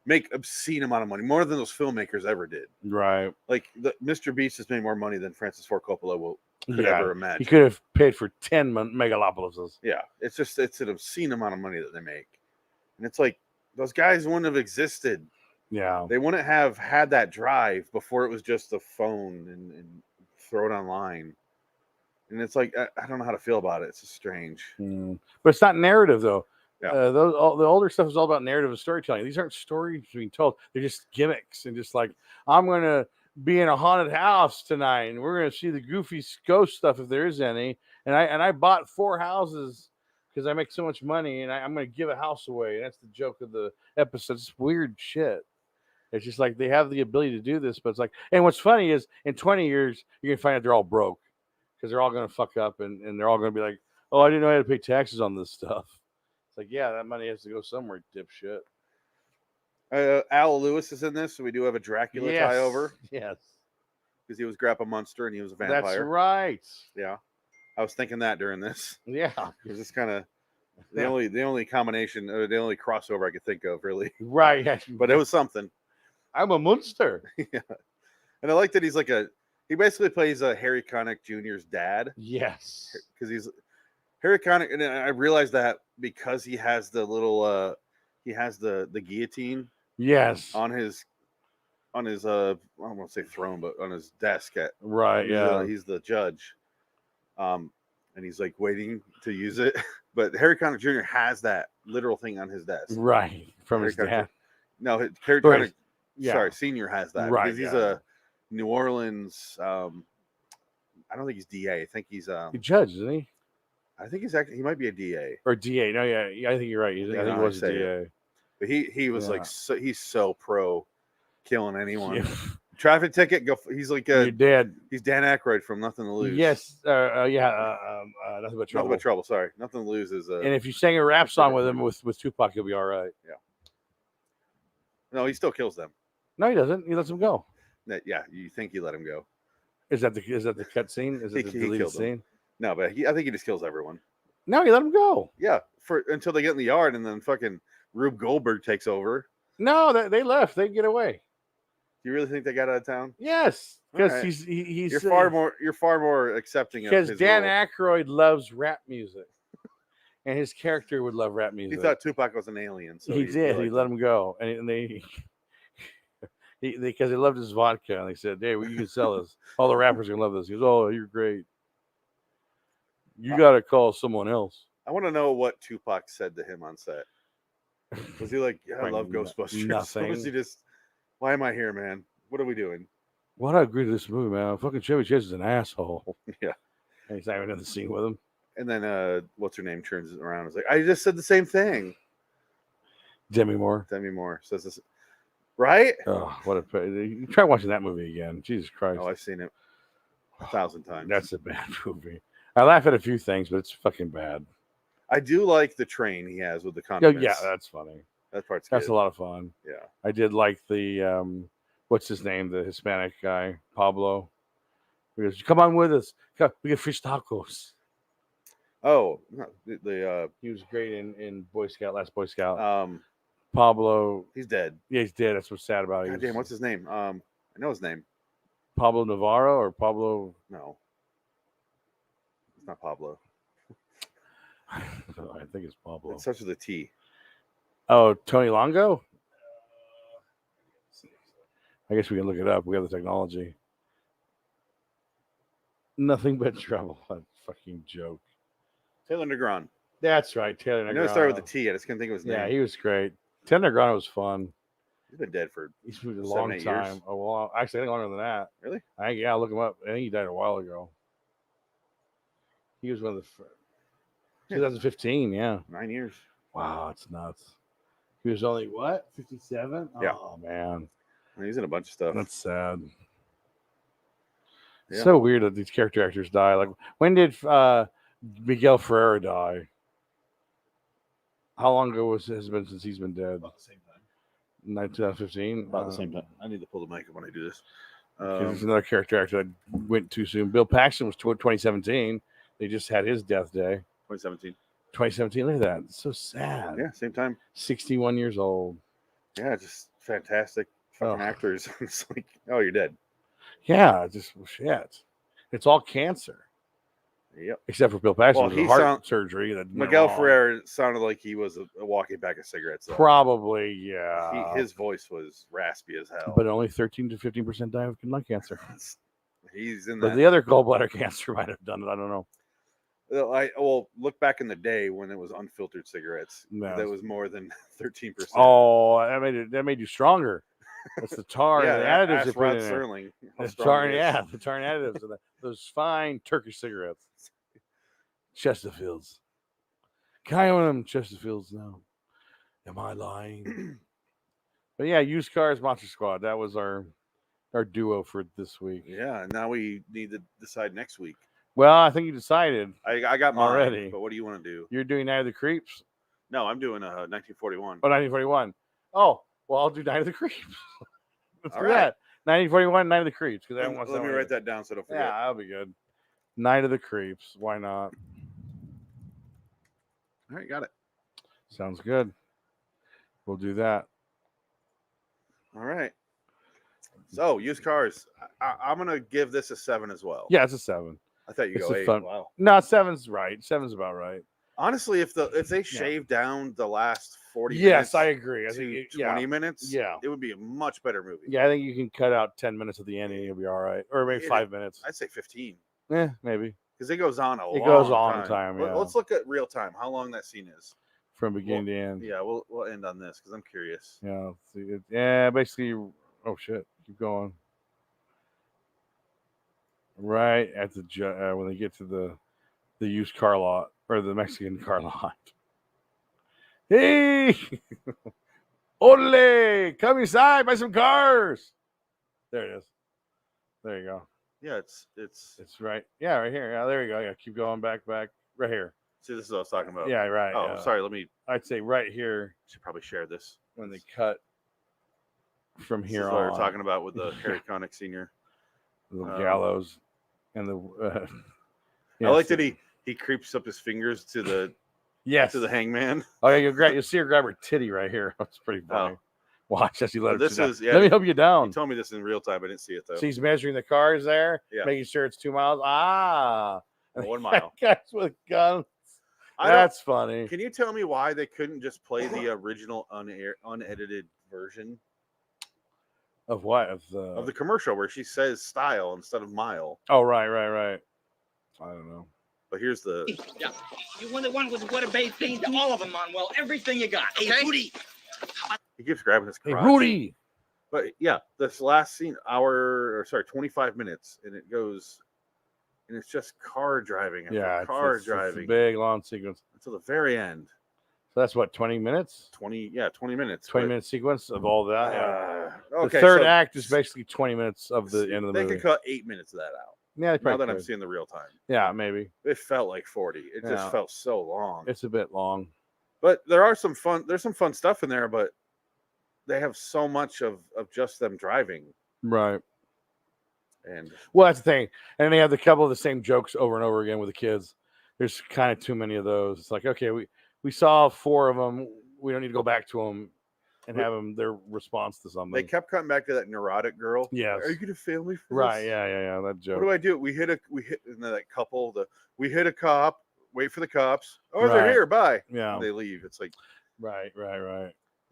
make obscene amount of money, more than those filmmakers ever did. Right. Like Mr. Beast has made more money than Francis Ford Coppola could ever imagine. He could have paid for 10 megalopolises. Yeah, it's an obscene amount of money that they make, and it's like those guys wouldn't have existed. Yeah, they wouldn't have had that drive before it was just a phone and throw it online. And it's like I don't know how to feel about it. It's just strange. But it's not narrative though. Yeah. The older stuff is all about narrative and storytelling. These aren't stories being told. They're just gimmicks and just like I'm gonna be in a haunted house tonight and we're gonna see the goofy ghost stuff if there is any. And I bought 4 houses because I make so much money and I'm gonna give a house away. And that's the joke of the episode. It's weird shit. It's just like they have the ability to do this, but it's like, and what's funny is in 20 years you're gonna find out they're all broke because they're all gonna fuck up and they're all gonna be like, oh, I didn't know I had to pay taxes on this stuff. Like, yeah, that money has to go somewhere, dipshit. Al Lewis is in this, so we do have a Dracula tie over. Yes. Because he was Grandpa Munster and he was a vampire. That's right. Yeah. I was thinking that during this. Yeah. Because it's kind of the only combination, or the only crossover I could think of, really. Right. But it was something. I'm a Munster. Yeah. And I like that he basically plays Harry Connick Jr.'s dad. Yes. Because he's Harry Connick, and I realized that because he has the little he has the guillotine Yes. on his I don't want to say throne, but on his desk at right. Yeah. He's the judge, and he's like waiting to use it. But Harry Connick Jr. has that literal thing on his desk, right, from Harry his dad. No, Harry Connick, yeah. sorry, Senior has that, right? Because he's a New Orleans. I don't think he's DA. I think he's he judge, isn't he? I think he might be a DA or DA. No, yeah, I think you're right. I think he was a DA. But he was like he's so pro killing anyone. Yeah. Traffic ticket, go. He's like your dad. He's Dan Aykroyd from Nothing to Lose. Yes, Nothing but Trouble. Nothing but Trouble. Sorry, Nothing to Lose is. And if you sang a rap song with him with Tupac, you'll be all right. Yeah. No, he still kills them. No, he doesn't. He lets them go. Yeah, you think he let him go? Is that the cut scene? Is it the deleted scene? No, but I think he just kills everyone. No, he let him go. Yeah, until they get in the yard, and then fucking Rube Goldberg takes over. No, they left. They get away. Do you really think they got out of town? Yes, because right. he's you're far more accepting of his because Dan role. Aykroyd loves rap music, and his character would love rap music. He thought Tupac was an alien, so he did. He let him go, and they because they loved his vodka, and they said, "Hey, you can sell this. All the rappers are gonna love this." He goes, "Oh, you're great. You got to call someone else." I want to know what Tupac said to him on set. Was he like, "Yeah, I love Ghostbusters"? Nothing. Or was he just, "Why am I here, man? What are we doing?" Why do I agree to this movie, man? Fucking Chevy Chase is an asshole. Yeah. And he's not even in the scene with him. And then what's her name turns it around. It's like, I just said the same thing. Demi Moore says this, right? Oh, what a! You try watching that movie again. Jesus Christ! Oh, I've seen it 1,000 times. That's a bad movie. I laugh at a few things, but it's fucking bad. I do like the train he has with the Oh, condiments. yeah, that's funny. That part's That's good. a lot of fun. Yeah. I did like the what's his name? The Hispanic guy, Pablo. He goes, "Come on with us. Come, we get fish tacos." Oh, no, the He was great in Boy Scout, last Boy Scout. Pablo. Pablo. He's dead. Yeah, he's dead. That's what's sad about it. God damn, what's his name? I know his name. Pablo Navarro or Pablo? No, it's not Pablo. I think it's Pablo. It starts with a T. Oh, Tony Longo? I guess we can look it up. We have the technology. Nothing but trouble. That fucking joke. Taylor Negron. That's right, Taylor Negron. I know it started with a T. I just couldn't think of his name. Yeah, he was great. Taylor Negron was fun. He's been dead for He's been a 7, long 8 time. years. Oh, well, actually, I think longer than that. Really? Yeah, look him up. I think he died a while ago. He was one of the 2015. Yeah. 9 years. Wow, it's nuts. He was only what? 57? Yeah. Oh man, He's in a bunch of stuff. that's sad. Yeah. So weird that these character actors die. Like, when did Miguel Ferreira die? How long ago has it been since he's been dead? About the same time. 2015. About the same time. I need to pull the mic up when I do this. There's another character actor that went too soon. Bill Paxton was 2017. They just had his death day. 2017. 2017. Look at that. It's so sad. Yeah, same time. 61 years old. Yeah, just fantastic fucking Oh. actors. It's like, oh, you're dead. Yeah, just shit. It's all cancer. Yep. Except for Bill Paxton, Well, with he heart surgery. That went Miguel wrong. Ferrer sounded like he was a walking bag of cigarettes. Though. Probably, yeah. His voice was raspy as hell. But only 13 to 15% die of lung cancer. He's in But that. the other gallbladder cancer might have done it. I don't know. Well, look back in the day when it was unfiltered cigarettes. No. That was more than 13%. Oh, that made you stronger. That's the tar yeah, and the additives they ask put Rod in it. Serling. how The strong tar, it is. yeah, the tar and additives and those fine Turkish cigarettes. Chesterfields. Can I own them Chesterfields now? Am I lying? But yeah, used cars, Monster Squad. That was our duo for this week. Yeah, and now we need to decide next week. Well, I think you decided. I got mine Already. but what do you want to do? You're doing Night of the Creeps. No, I'm doing 1941. Oh, 1941. Oh, well, I'll do Night of the Creeps. Let's All do right. that. 1941, Night of the Creeps. Because Let me write that down so I don't forget. Yeah, that'll be good. Night of the Creeps. Why not? All right, got it. Sounds good. We'll do that. All right. So, used cars. I'm going to give this a 7 as well. Yeah, it's a 7. I thought you It's go a 8. fun- Wow. No, 7's right. 7's about right. Honestly, if they shave down the last 40 Yes, minutes I agree. I to think 20 minutes, Yeah. it would be a much better movie. Yeah, I think you can cut out 10 minutes at the end and you'll be all right. Or maybe Yeah. 5 minutes. I'd say 15 Yeah, maybe. because it goes on a long goes on time, yeah. Let's look at real time, how long that scene is. From beginning to end. Yeah, we'll end on this because I'm curious. Yeah, let's see. Yeah, basically. Oh shit! Keep going. Right at the when they get to the used car lot or the Mexican car lot. Hey, ole! Come inside, buy some cars. There it is. There you go. Yeah, it's It's right. Yeah, right here. Yeah, there you go. Yeah, keep going back, right here. see, this is what I was talking about. Yeah, right. Oh, yeah. sorry. Let me. I'd say right here Should probably share this. when they cut from This here is on. what we're talking about with the Harry Connick Sr. The gallows and the. I like that he creeps up his fingers to the hangman. Oh yeah, you'll see her grab her titty right here. That's pretty funny. Watch as you let her. This sit down. is yeah. Let me help you down. You told me this in real time. I didn't see it though. She's measuring the cars there, Yeah. making sure it's 2 miles. Ah, 1 mile. Guys with guns. That's funny. Can you tell me why they couldn't just play the original unedited version Of what? of the commercial where she says style instead of mile? Oh, right. I don't know. But here's the. Yeah. You want the one with the water based things, all of them, Manuel. Everything you got. Hey, Rudy. He keeps grabbing his Hey, crotch. Rudy. But yeah, this last scene, 25 minutes, and it goes, and it's just car driving after Yeah, car it's a driving big long sequence. until the very end. So that's what 20 minutes. 20 minutes. 20-minute sequence of all that. Yeah. Okay, The third so act is basically 20 minutes of the end of the they movie. could cut 8 minutes of that out. Yeah, they Now probably that I'm could. seeing the real time, Yeah, maybe. it felt like 40. It Yeah. just felt so long. It's a bit long. But there's some fun stuff in there, but they have so much of just them driving. Right. And Well, that's the thing. And they have a couple of the same jokes over and over again with the kids. There's kind of too many of those. It's like, okay, we saw 4 of them. We don't need to go back to them and have them their response to something. they kept coming back to that neurotic girl. Yes. Are you gonna fail me for Right. this? Yeah. That What joke. do I do? We hit and then that couple. We hit a cop. Wait for the cops. Oh, Right. they're here. Bye. Yeah. And they leave. It's like Right.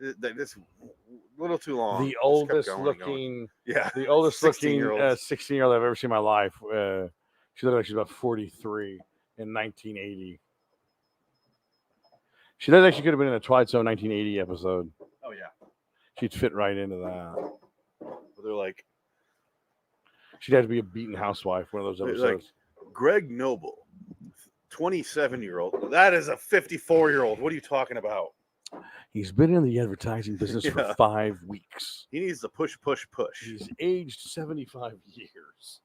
this a little too long. The Just kept oldest going and going. looking, Yeah. the oldest looking 16-year-old. 16-year-old I've ever seen in my life. She looked like she's about 43 in 1980. She looked like she could have been in a Twilight Zone 1980 episode. Oh yeah. She'd fit right into that. But they're like She'd have to be a beaten housewife, one of those Like- episodes. Greg Noble, 27-year-old. That is a 54-year-old. What are you talking about? He's been in the advertising business for Yeah. 5 weeks. He needs to push. He's aged 75 years.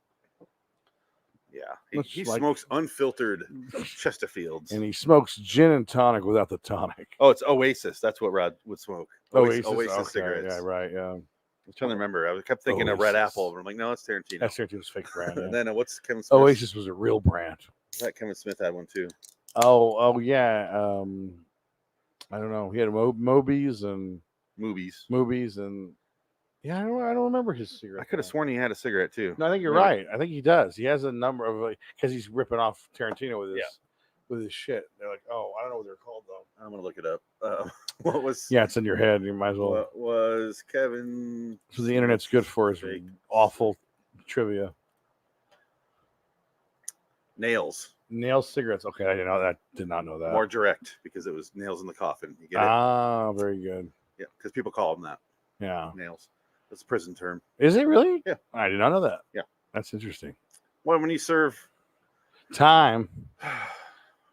Yeah. Looks He like- smokes unfiltered Chesterfields. And he smokes gin and tonic without the tonic. Oh, it's Oasis. That's what Rod would smoke. Oasis Okay, cigarettes. Yeah, right. Yeah. I'm trying to remember. I kept thinking of Red Oasis. Apple, but I'm like, no, it's Tarantino. That's Tarantino's fake brand. And Yeah. then what's Kevin Smith? Oasis was a real brand. That Kevin Smith had one too. Oh yeah. I don't know. He had Mobies and Movies. and yeah, I don't remember his cigarette. I could have sworn he had a cigarette too. No, I think you're Maybe. right. I think he does. He has a number of because he's ripping off Tarantino with his Yeah. with his shit. They're like, oh, I don't know what they're called though. I'm gonna look it up. What was? Yeah, it's in your head. You might as well. What was Kevin? So the internet's good for is Fake. awful trivia. Nails. Nail cigarettes. Okay, I didn't know that. Did not know that. More direct because it was nails in the coffin. You get it? Ah, very good. Yeah, because people call them that. Yeah. Nails. That's a prison term. Is it really? Yeah. I did not know that. Yeah. That's interesting. Well, when you serve, Time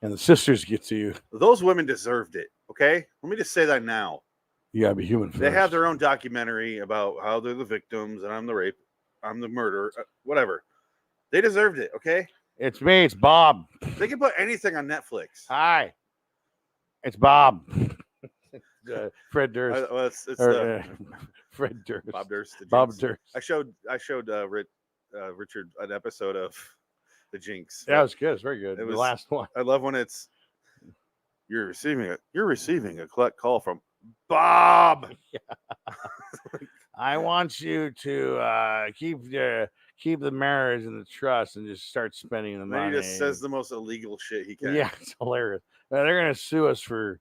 and the sisters get to you. those women deserved it. Okay, let me just say that now. You gotta be human first. They have their own documentary about how they're the victims and I'm the murderer, whatever. They deserved it. Okay, It's me. It's Bob. they can put anything on Netflix. Hi. It's Bob. Fred Durst. Well, it's Or, the Fred Durst. Bob Durst. the Bob Jinx. Durst. I showed Richard an episode of the Jinx. That was good. It's very good. It The was- last one. I love when it's you're receiving a collect call from Bob. I want you to keep the marriage and the trust and just start spending the And money. then he just says the most illegal shit he can. Yeah, it's hilarious. They're gonna sue us for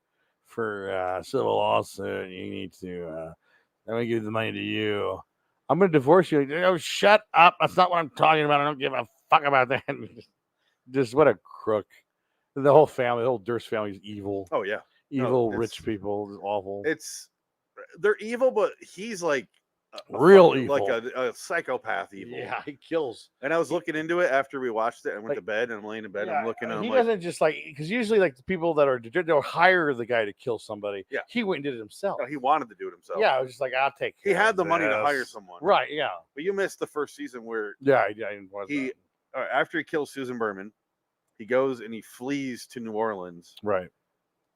civil lawsuit. You need to. I'm gonna give the money to you. I'm gonna divorce you. Oh, shut up! That's not what I'm talking about. I don't give a fuck about that. Just what a crook. The whole family, the whole Durst family is evil. Oh yeah. Evil it's- rich people. It's awful. They're evil, but he's like Real fucking- evil. like a psychopath evil. Yeah, he kills. And I was looking into it after we watched it. I went Like- to bed and I'm laying in bed. Yeah, I'm looking and he I'm like, doesn't just like because usually like the people that are they'll hire the guy to kill somebody. Yeah. He went and did it himself. no, he wanted to do it himself. Yeah, I was just like, I'll take. He care had of the money to hire this. someone. Right? Yeah. But you missed the first season where Yeah. I didn't watch he that. after he kills Susan Berman, he goes and he flees to New Orleans. Right.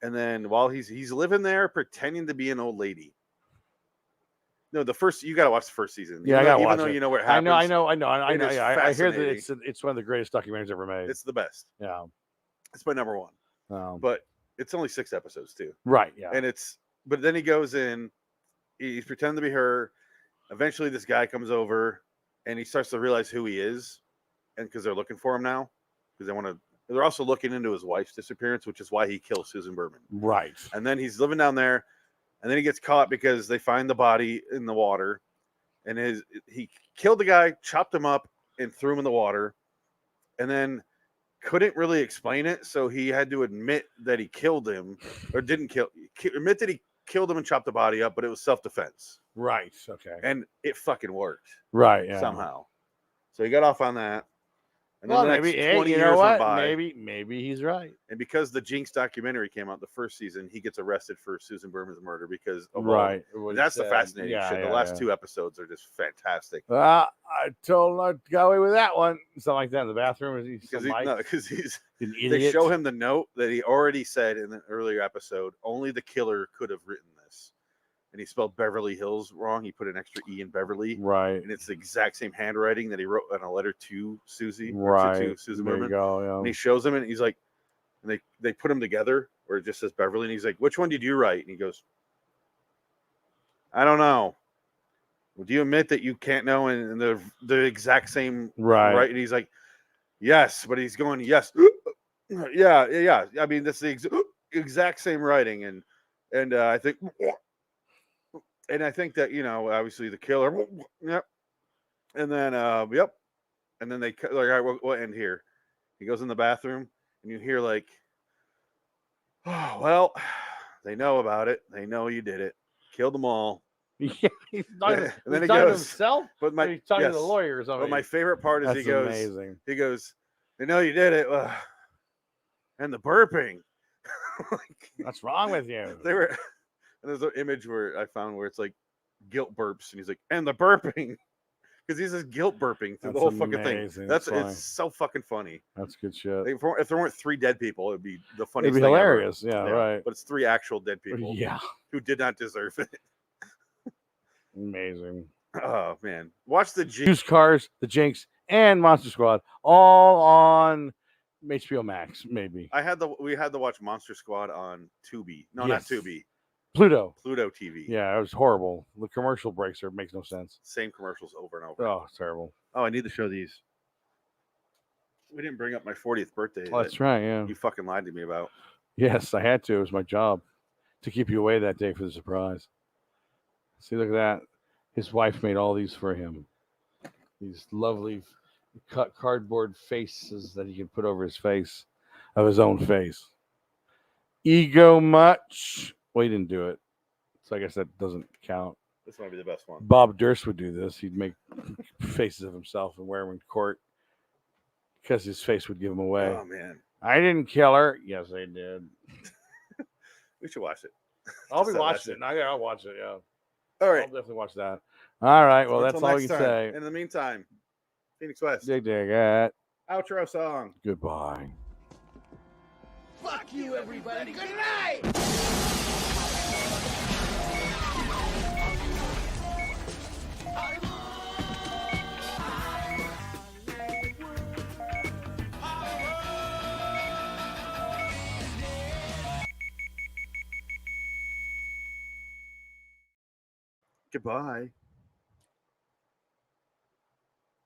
And then while he's living there pretending to be an old lady. No, you got to watch the first season. Yeah, I gotta watch Even though it. you know what I happens. know. It is Yeah, I hear that fascinating. it's one of the greatest documentaries ever made. It's the best. Yeah. It's my number one. But it's only 6 episodes too. Right. Yeah. And but then he goes in, he's pretending to be her. Eventually this guy comes over and he starts to realize who he is. And because they're looking for him now, because they're also looking into his wife's disappearance, which is why he kills Susan Berman. Right. And then he's living down there, and then he gets caught because they find the body in the water. And he killed the guy, chopped him up, and threw him in the water. And then couldn't really explain it, so he had to admit that he killed him, or admit that he killed him and chopped the body up, but it was self-defense. Right. Okay. And it fucking worked Right. Yeah. somehow. So he got off on that. And Well, then the next maybe 20 you years know went what? by. Maybe he's right. And because the Jinx documentary came out the first season, he gets arrested for Susan Berman's murder because of all- Right. what he That's the said. fascinating Yeah, shit. yeah, The last yeah. 2 episodes are just fantastic. I told him I got away with that one. Something like that in the bathroom. Is he Because some mic? he's An they idiot? show him the note that he already said in the earlier episode. Only the killer could have written this. and he spelled Beverly Hills wrong. He put an extra E in Beverly, Right. and it's the exact same handwriting that he wrote on a letter to Susie, Right. to Susan There Berman. you go. Yeah. And he shows him, and he's like, and they put them together, where it just says Beverly, and he's like, "Which one did you write?" And he goes, "I don't know." Well, do you admit that you can't know? And the exact same Right. And he's like, "Yes," but he's going, "Yes, yeah." I mean, that's the exact same writing, and I think that obviously the killer, yep, and then yep, and then they like, all right, we'll end here. He goes in the bathroom, and you hear like, "Oh well, they know about it. They know you did it. Killed them all." Yeah, he's talking, And then he talking to goes, himself. But Or he's talking to the lawyer or something. But my favorite part is That's he goes, amazing. He goes, "They know you did it, and the burping." Like, What's wrong with you? they were, and there's an image where I found where it's like guilt burps, and he's like, "And the burping," because he says guilt burping through the whole fucking thing. That's It's so fucking funny. That's good shit. If there weren't 3 dead people, it'd be the funniest. It'd be thing hilarious. Ever. Yeah, right. But it's 3 actual dead people. Yeah, who did not deserve it. amazing. Oh man, watch the Used Cars, The Jinx, and Monster Squad all on HBO Max. Maybe we had to watch Monster Squad on Tubi. No, Yes. not Tubi. Pluto TV. Yeah, it was horrible. The commercial breaks are makes no sense. Same commercials over and over. Oh, it's terrible. Oh, I need to show these. We didn't bring up my 40th birthday. Oh, that's right. Yeah. You fucking lied to me about. Yes, I had to. It was my job to keep you away that day for the surprise. See, look at that. His wife made all these for him. These lovely cut cardboard faces that he could put over his face, of his own face. Ego much? Well, he didn't do it. So I guess that doesn't count. This might be the best one. Bob Durst would do this. He'd make faces of himself and wear them in court because his face would give him away. Oh, man. I didn't kill her. Yes, I did. We should watch it. I'll be watching it. I'll watch it, yeah. All right. I'll definitely watch that. All right. Well, that's Until all we next can time. say. In the meantime, Phoenix West. Dig at. Outro song. Goodbye. Fuck you, everybody. Good night. Goodbye.